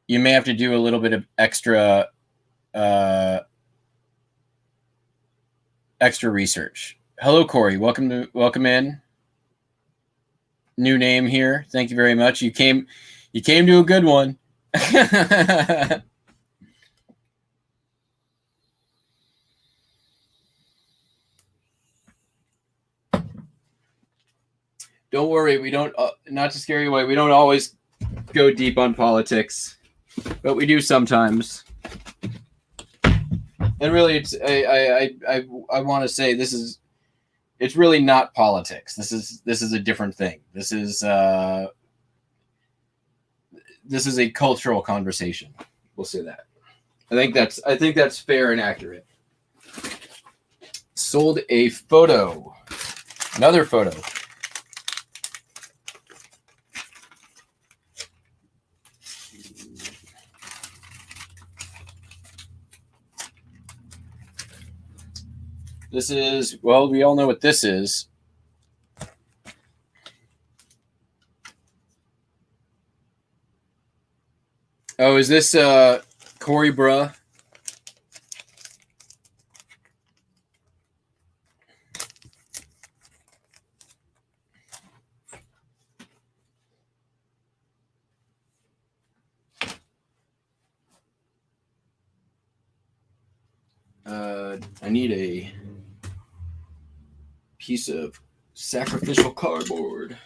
you may have to do a little bit of extra research. Hello, Corey. Welcome in. New name here. Thank you very much. You came to a good one. Don't worry, we don't. Not to scare you away, we don't always go deep on politics, but we do sometimes. And really, it's I want to say it's really not politics. This is a different thing. This is a cultural conversation. We'll say that. I think that's fair and accurate. Sold a photo, another photo. This is, well, we all know what this is. Oh, is this Corey Bruh? I need a piece of sacrificial cardboard.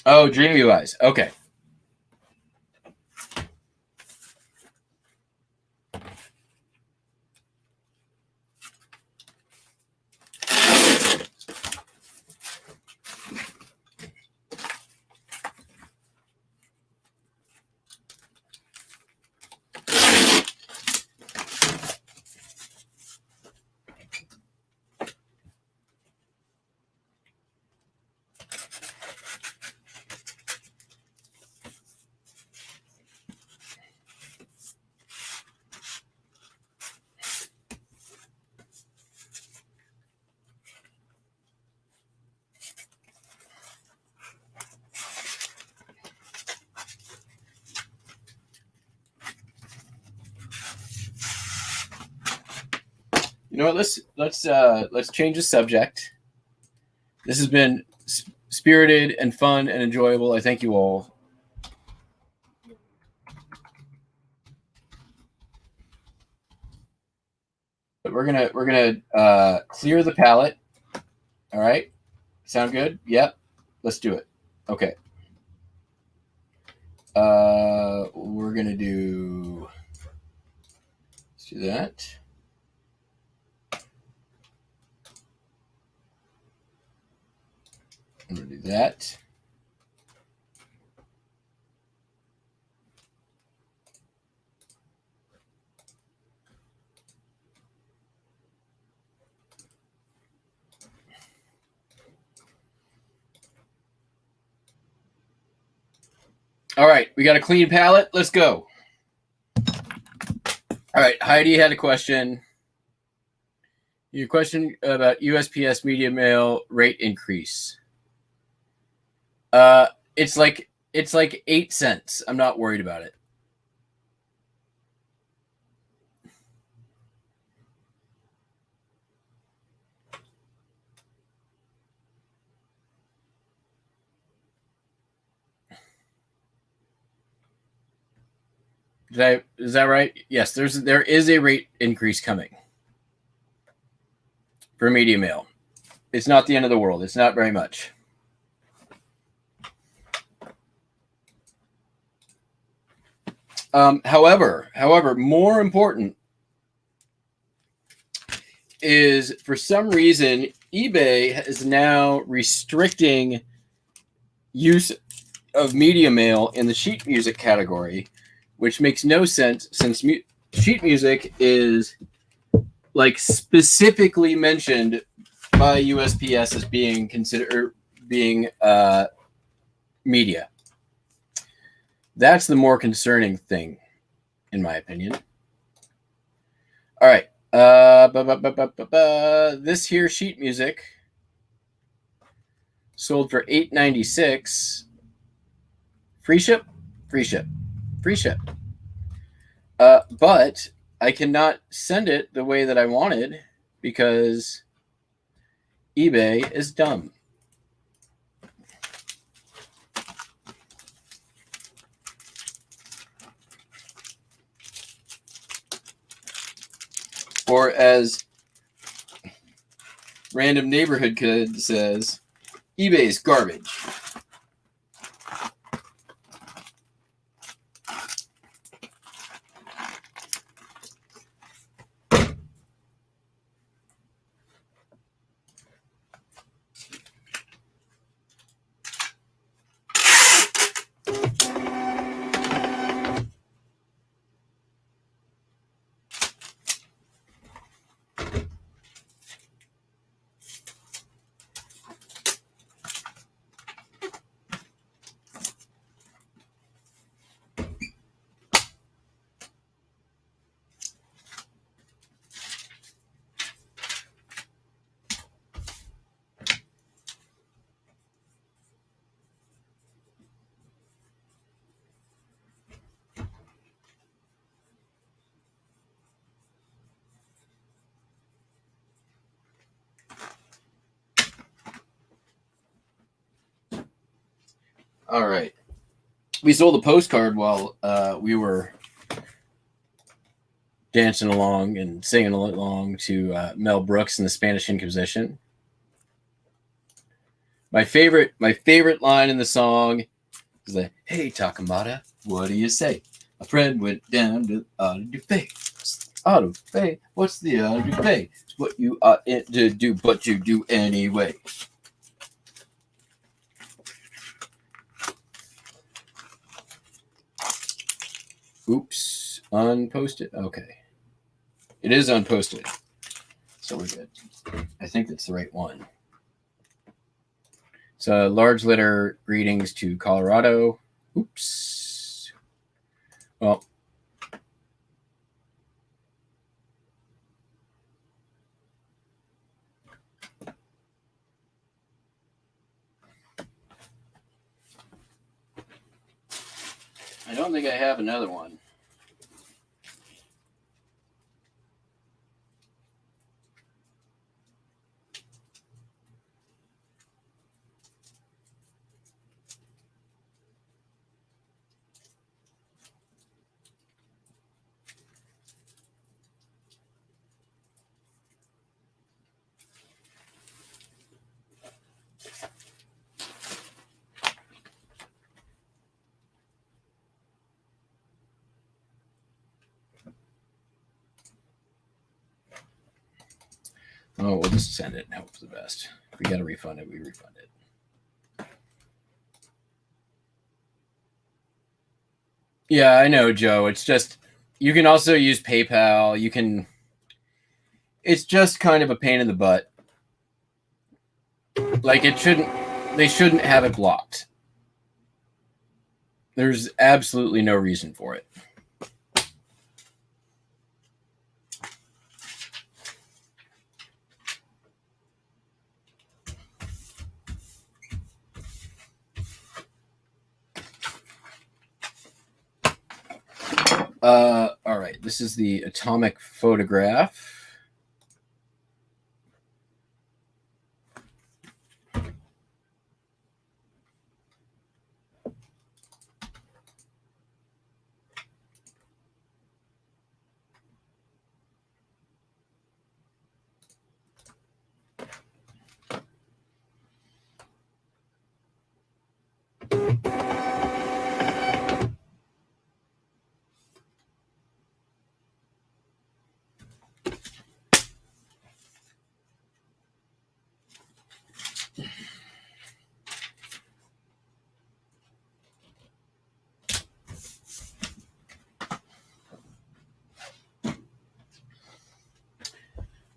Oh, DreamUIs. Okay. You know what? Let's change the subject. This has been spirited and fun and enjoyable. I thank you all. But we're gonna clear the palette. All right. Sound good? Yep. Let's do it. Okay. We're gonna do. Let's do that. I'm gonna do that. All right, we got a clean palette. Let's go. All right, Heidi had a question. Your question about USPS media mail rate increase. It's like 8 cents. I'm not worried about it. Is that right? Yes, there is a rate increase coming for media mail. It's not the end of the world. It's not very much. However, more important is for some reason eBay is now restricting use of media mail in the sheet music category, which makes no sense since sheet music is like specifically mentioned by USPS as being considered being media. That's the more concerning thing, in my opinion. All right. This here sheet music sold for $8.96. Free ship, free ship, free ship. But I cannot send it the way that I wanted because eBay is dumb. Or as Random Neighborhood Kid says, eBay is garbage. All right. We sold a postcard while we were dancing along and singing along to Mel Brooks and the Spanish Inquisition. My favorite line in the song is like, "Hey, Takamata, what do you say? A friend went down to auto buffet. Auto buffet? What's the auto buffet? It's what you ought to do, but you do anyway." Oops, unposted. Okay, it is unposted, so we're good. I think that's the right one. So, large letter greetings to Colorado. Oops. Well, I don't think I have another one. Oh, we'll just send it and hope for the best. If we got to refund it, we refund it. Yeah, I know, Joe. It's just, you can also use PayPal. You can, it's just kind of a pain in the butt. Like, they shouldn't have it blocked. There's absolutely no reason for it. This is the atomic photograph.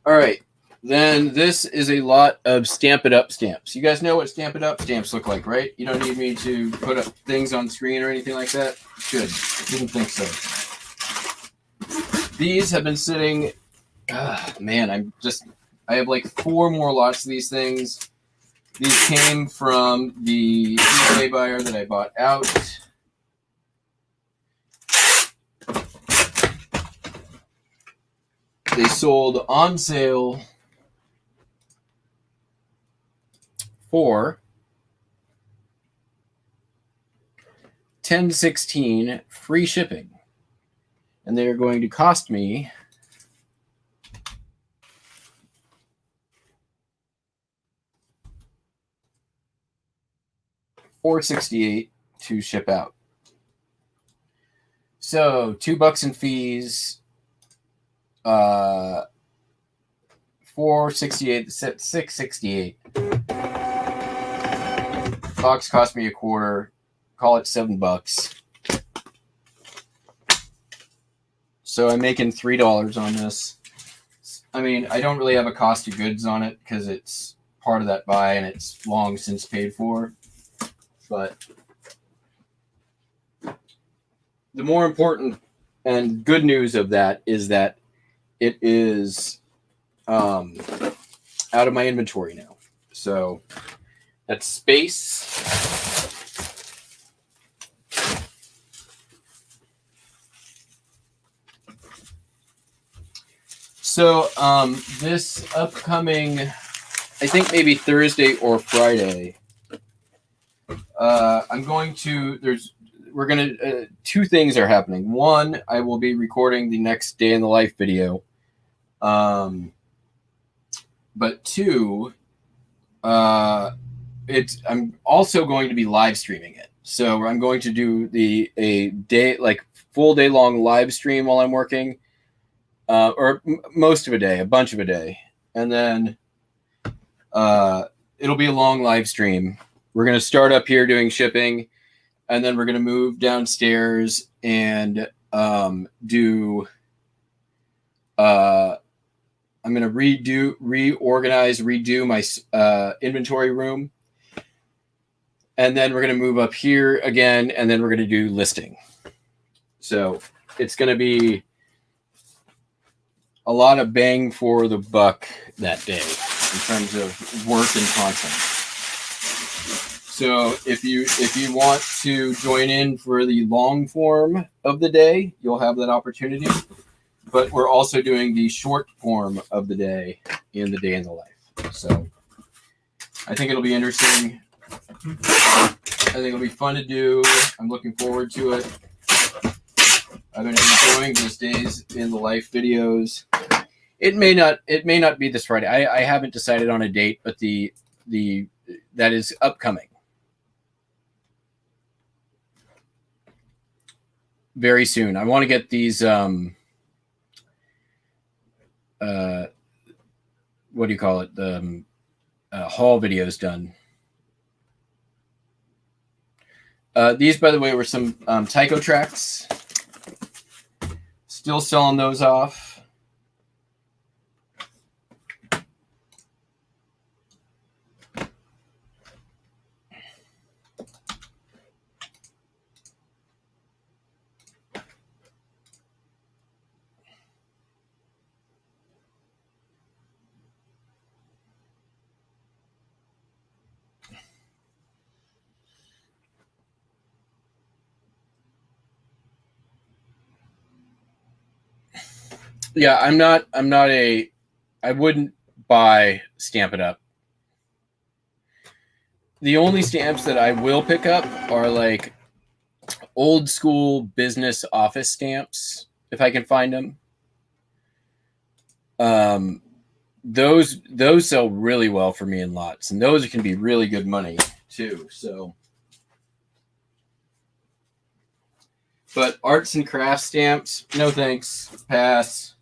All right. Then this is a lot of Stamp It Up stamps. You guys know what Stamp It Up stamps look like, right? You don't need me to put up things on screen or anything like that? Good. Didn't think so. These have been sitting... man, I have like 4 more lots of these things. These came from the eBay buyer that I bought out. They sold on sale for $10.16 free shipping. And they are going to cost me $4.68 to ship out. So $2 in fees, $4.68, $6.68. Box cost me $0.25. Call it $7. So I'm making $3 on this. I mean, I don't really have a cost of goods on it because it's part of that buy and it's long since paid for. But the more important and good news of that is that it is out of my inventory now. So that's space. So this upcoming, I think maybe Thursday or Friday, I'm going to, two things are happening. One, I will be recording the next day in the life video. But two, I'm also going to be live streaming it. So I'm going to do a day, like full day long live stream while I'm working, or most of a day, a bunch of a day. And then it'll be a long live stream. We're going to start up here doing shipping, and then we're going to move downstairs and do. I'm going to redo my inventory room, and then we're going to move up here again, and then we're going to do listing. So it's going to be a lot of bang for the buck that day in terms of work and content. So if you want to join in for the long form of the day, you'll have that opportunity. But we're also doing the short form of the day in the day in the life. So I think it'll be interesting. I think it'll be fun to do. I'm looking forward to it. I've been enjoying these days in the life videos. It may not be this Friday. I haven't decided on a date, but that is upcoming. Very soon. I want to get these what do you call it? The haul videos done. These, by the way, were some Tyco tracks. Still selling those off. Yeah, I'm not I wouldn't buy Stamp It Up. The only stamps that I will pick up are like old school business office stamps if I can find them. Um, those sell really well for me in lots, and those can be really good money too. So, but arts and crafts stamps, no thanks, pass.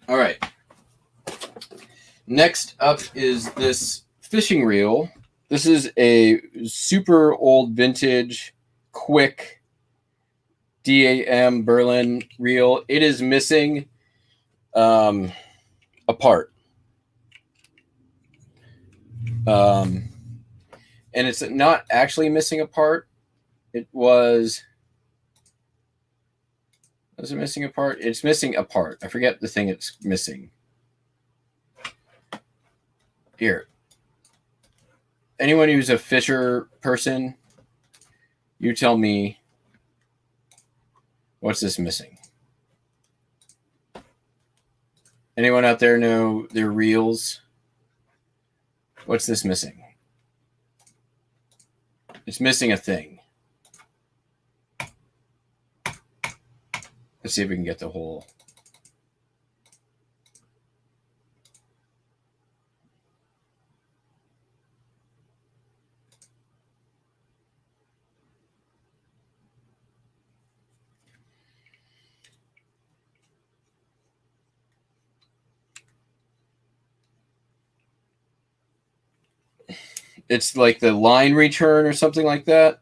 All right. Next up is this fishing reel. This is a super old vintage, quick DAM Berlin reel. It is missing a part. And it's not actually missing a part. It was it missing a part? It's missing a part. I forget the thing it's missing. Here. Anyone who's a fisher person, you tell me what's this missing? Anyone out there know their reels? What's this missing? It's missing a thing. Let's see if we can get the whole. It's like the line return or something like that.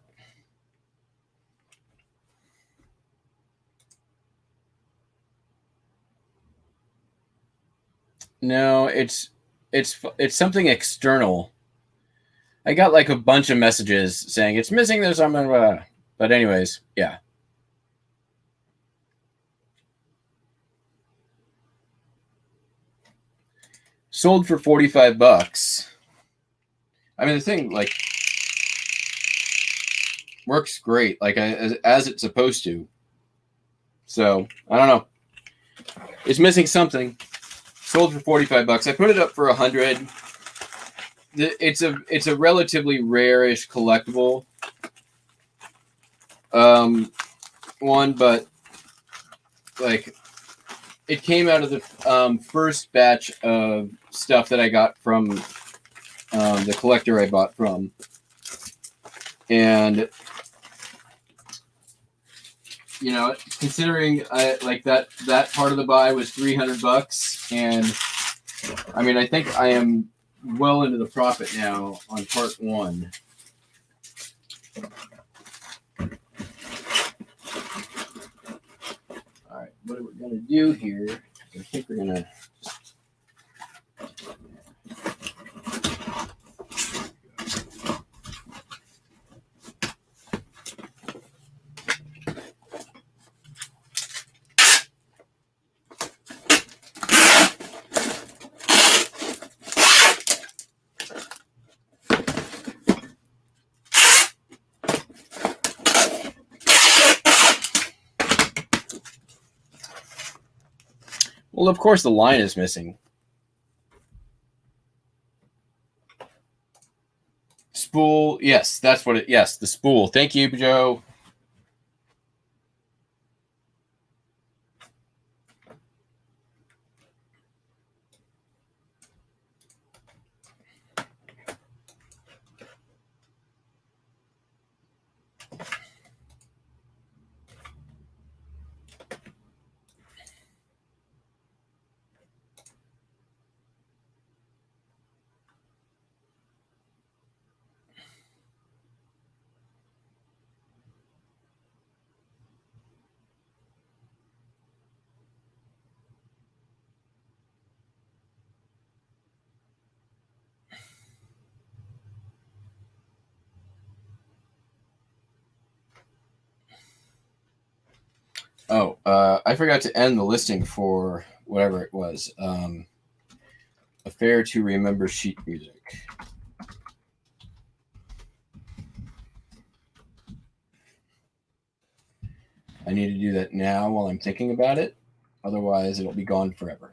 No, it's something external. I got like a bunch of messages saying it's missing this. But anyways, yeah. Sold for $45. I mean, the thing like works great, like as it's supposed to. So I don't know. It's missing something. Sold for $45. I put it up for $100. It's a relatively rare-ish collectible one, but like it came out of the first batch of stuff that I got from the collector I bought from, and you know, considering like that part of the buy was $300, and I mean, I think I am well into the profit now on part one. All right, what we're gonna do here, I think we're gonna. Well, of course, the line is missing. Spool, yes, that's what it. Yes, the spool. Thank you, Joe. Oh, I forgot to end the listing for whatever it was. Affair to Remember sheet music. I need to do that now while I'm thinking about it. Otherwise, it'll be gone forever.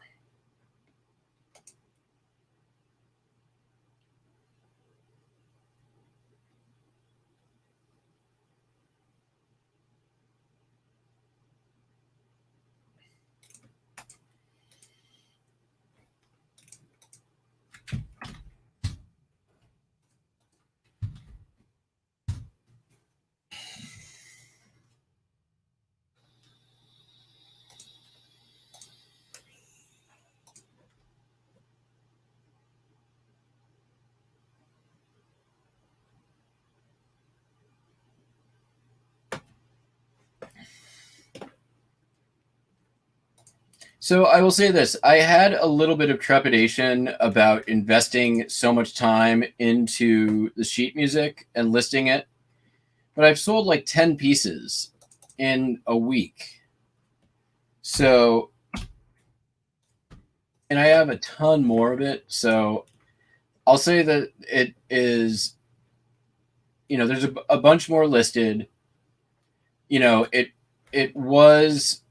So I will say this. I had a little bit of trepidation about investing so much time into the sheet music and listing it, but I've sold like 10 pieces in a week. So, and I have a ton more of it. So I'll say that it is, there's a bunch more listed. It was,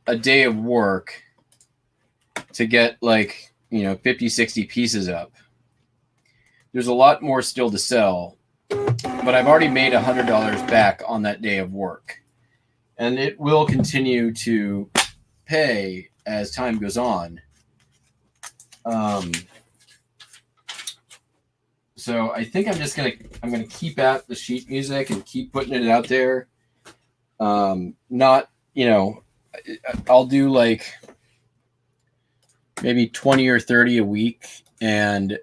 a day of work to get like 50, 60 pieces up. There's a lot more still to sell, but I've already made $100 back on that day of work, and it will continue to pay as time goes on. So I think I'm gonna keep at the sheet music and keep putting it out there. Not I'll do like maybe 20 or 30 a week, and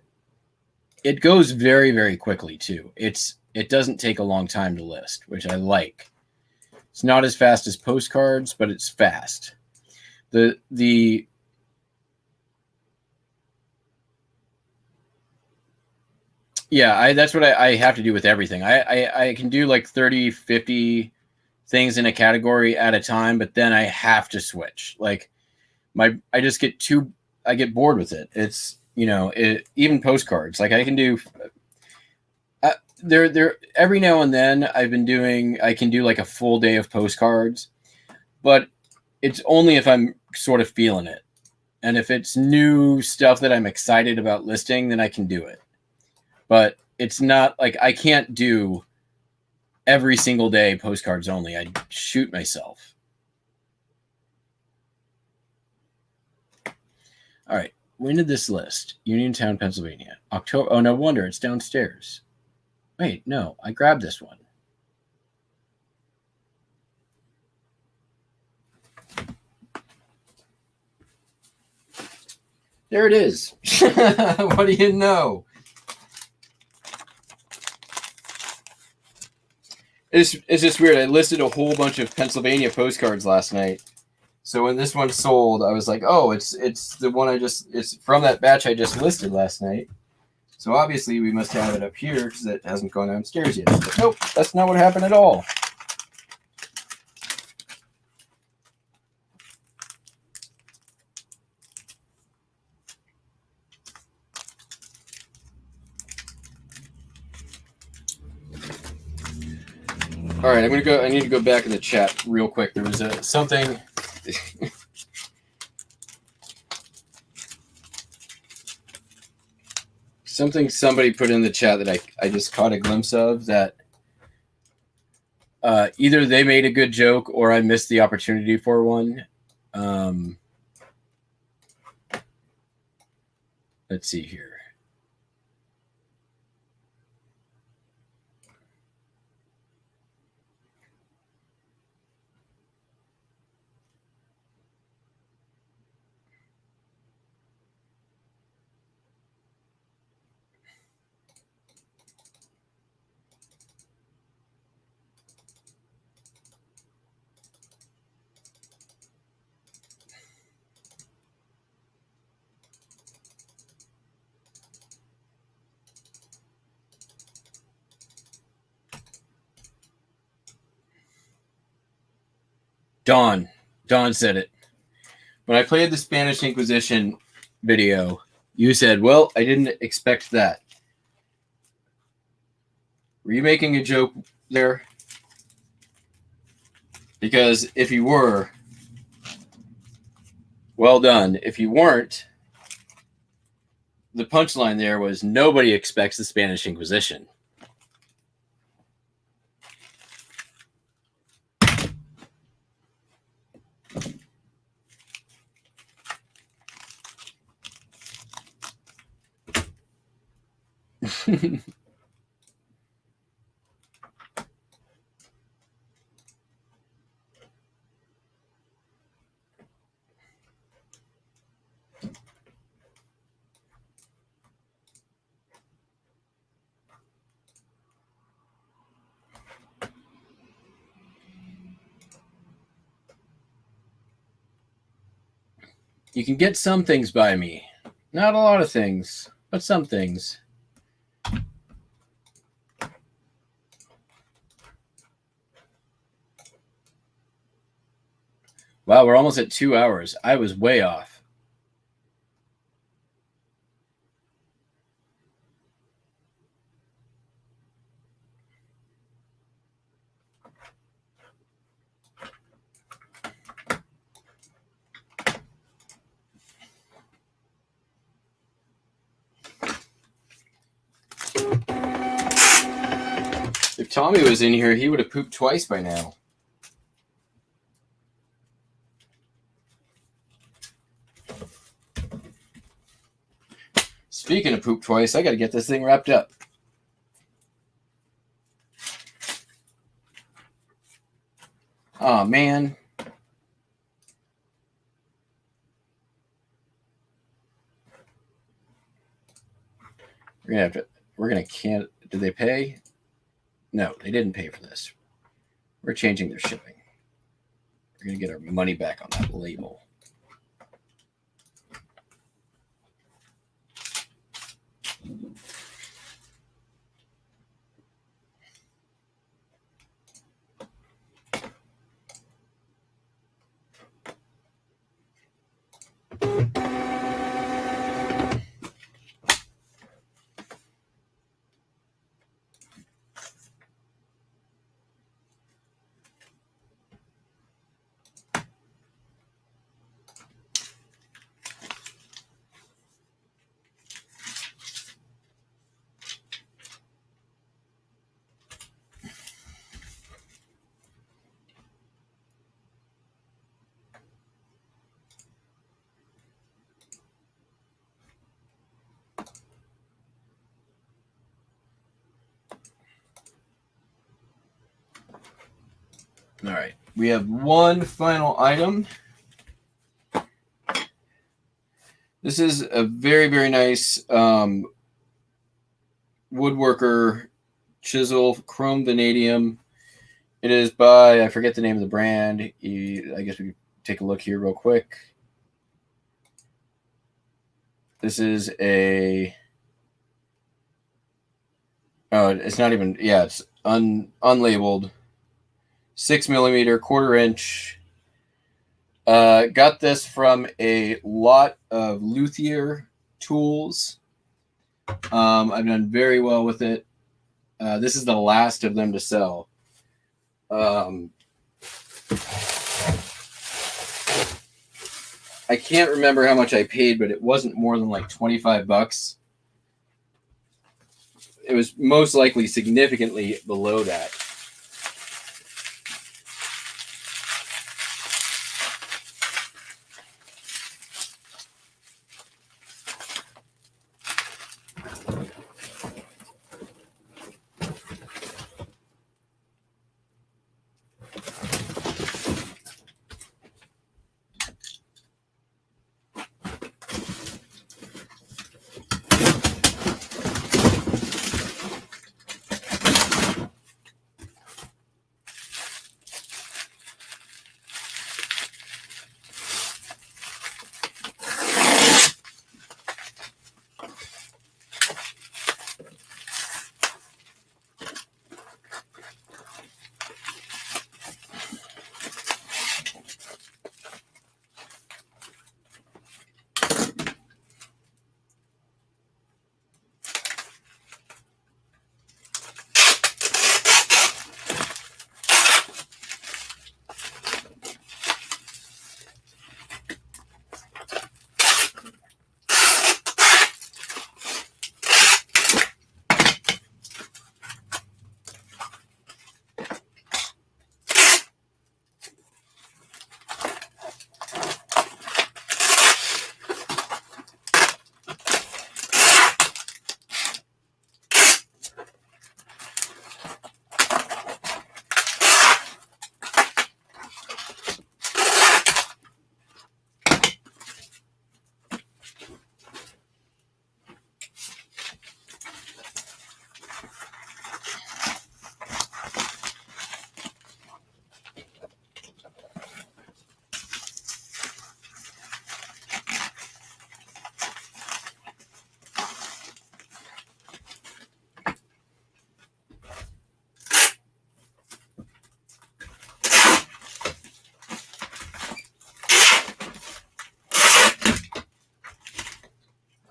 it goes very, very quickly too. It doesn't take a long time to list, which I like. It's not as fast as postcards, but it's fast. That's what I have to do with everything. I can do like 30, 50 things in a category at a time, but then I have to switch. Like I get bored with it. It's, even postcards, like I can do, there every now and then I can do like a full day of postcards, but it's only if I'm sort of feeling it. And if it's new stuff that I'm excited about listing, then I can do it. But it's not like I can't do every single day postcards only. I'd shoot myself. All right. When did this list? Uniontown, Pennsylvania. October. Oh, no wonder. It's downstairs. Wait, no. I grabbed this one. There it is. What do you know? It's just weird. I listed a whole bunch of Pennsylvania postcards last night. So when this one sold, I was like, oh, it's the one it's from that batch I just listed last night. So obviously we must have it up here because it hasn't gone downstairs yet. But nope, that's not what happened at all. All right, I need to go back in the chat real quick. There was something. Something somebody put in the chat that I just caught a glimpse of that either they made a good joke or I missed the opportunity for one. Let's see here. Dawn said it. When I played the Spanish Inquisition video, you said, well, I didn't expect that. Were you making a joke there? Because if you were, well done. If you weren't, the punchline there was nobody expects the Spanish Inquisition. You can get some things by me. Not a lot of things, but some things. Wow, we're almost at 2 hours. I was way off. If Tommy was in here, he would have pooped twice by now. Speaking of poop twice, I got to get this thing wrapped up. Oh, man. We're gonna can't. Did they pay? No, they didn't pay for this. We're changing their shipping. We're gonna get our money back on that label. All right, we have one final item. This is a very, very nice woodworker chisel, chrome vanadium. It is by, I forget the name of the brand. I guess we can take a look here real quick. This is a, oh, it's not even, yeah, it's unlabeled. 6mm, 1/4 inch. Got this from a lot of luthier tools. I've done very well with it. This is the last of them to sell. I can't remember how much I paid, but it wasn't more than like $25. It was most likely significantly below that.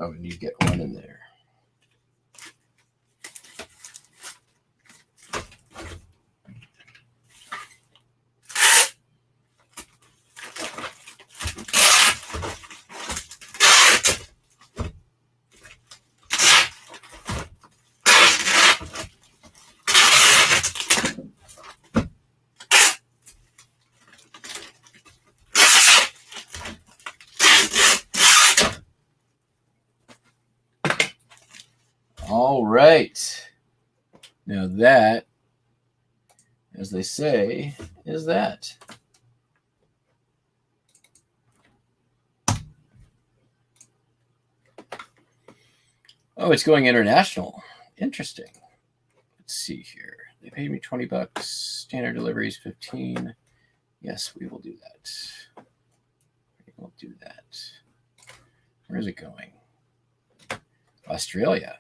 Oh, we need to get one in there. All right. Now that, as they say, is that. Oh, it's going international. Interesting. Let's see here. They paid me $20. Standard delivery is 15. Yes, we will do that. We will do that. Where is it going? Australia.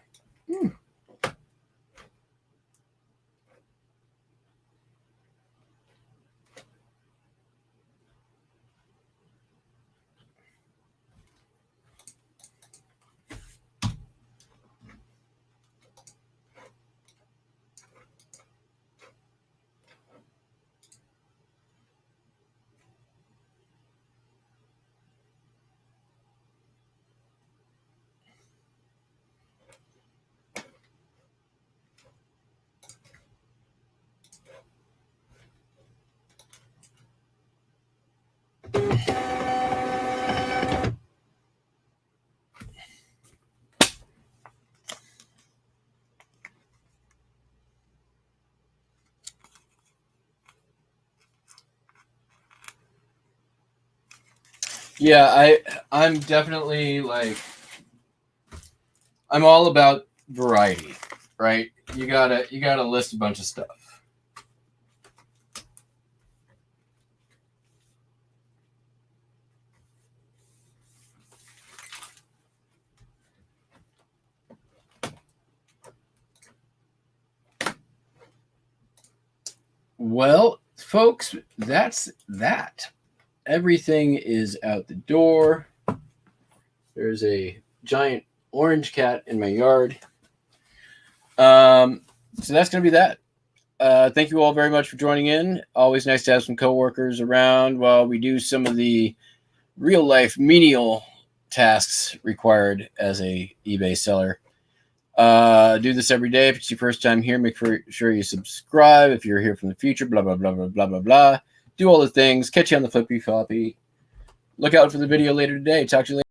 Yeah, I'm definitely like, I'm all about variety, right? You gotta list a bunch of stuff. Well, folks, that's that. Everything is out the door. There's a giant orange cat in my yard. So that's going to be that. Thank you all very much for joining in. Always nice to have some coworkers around while we do some of the real life menial tasks required as a eBay seller. Do this every day. If it's your first time here, make sure you subscribe. If you're here from the future, blah, blah, blah, blah, blah, blah, blah. Do all the things. Catch you on the flippy floppy. Look out for the video later today. Talk to you later.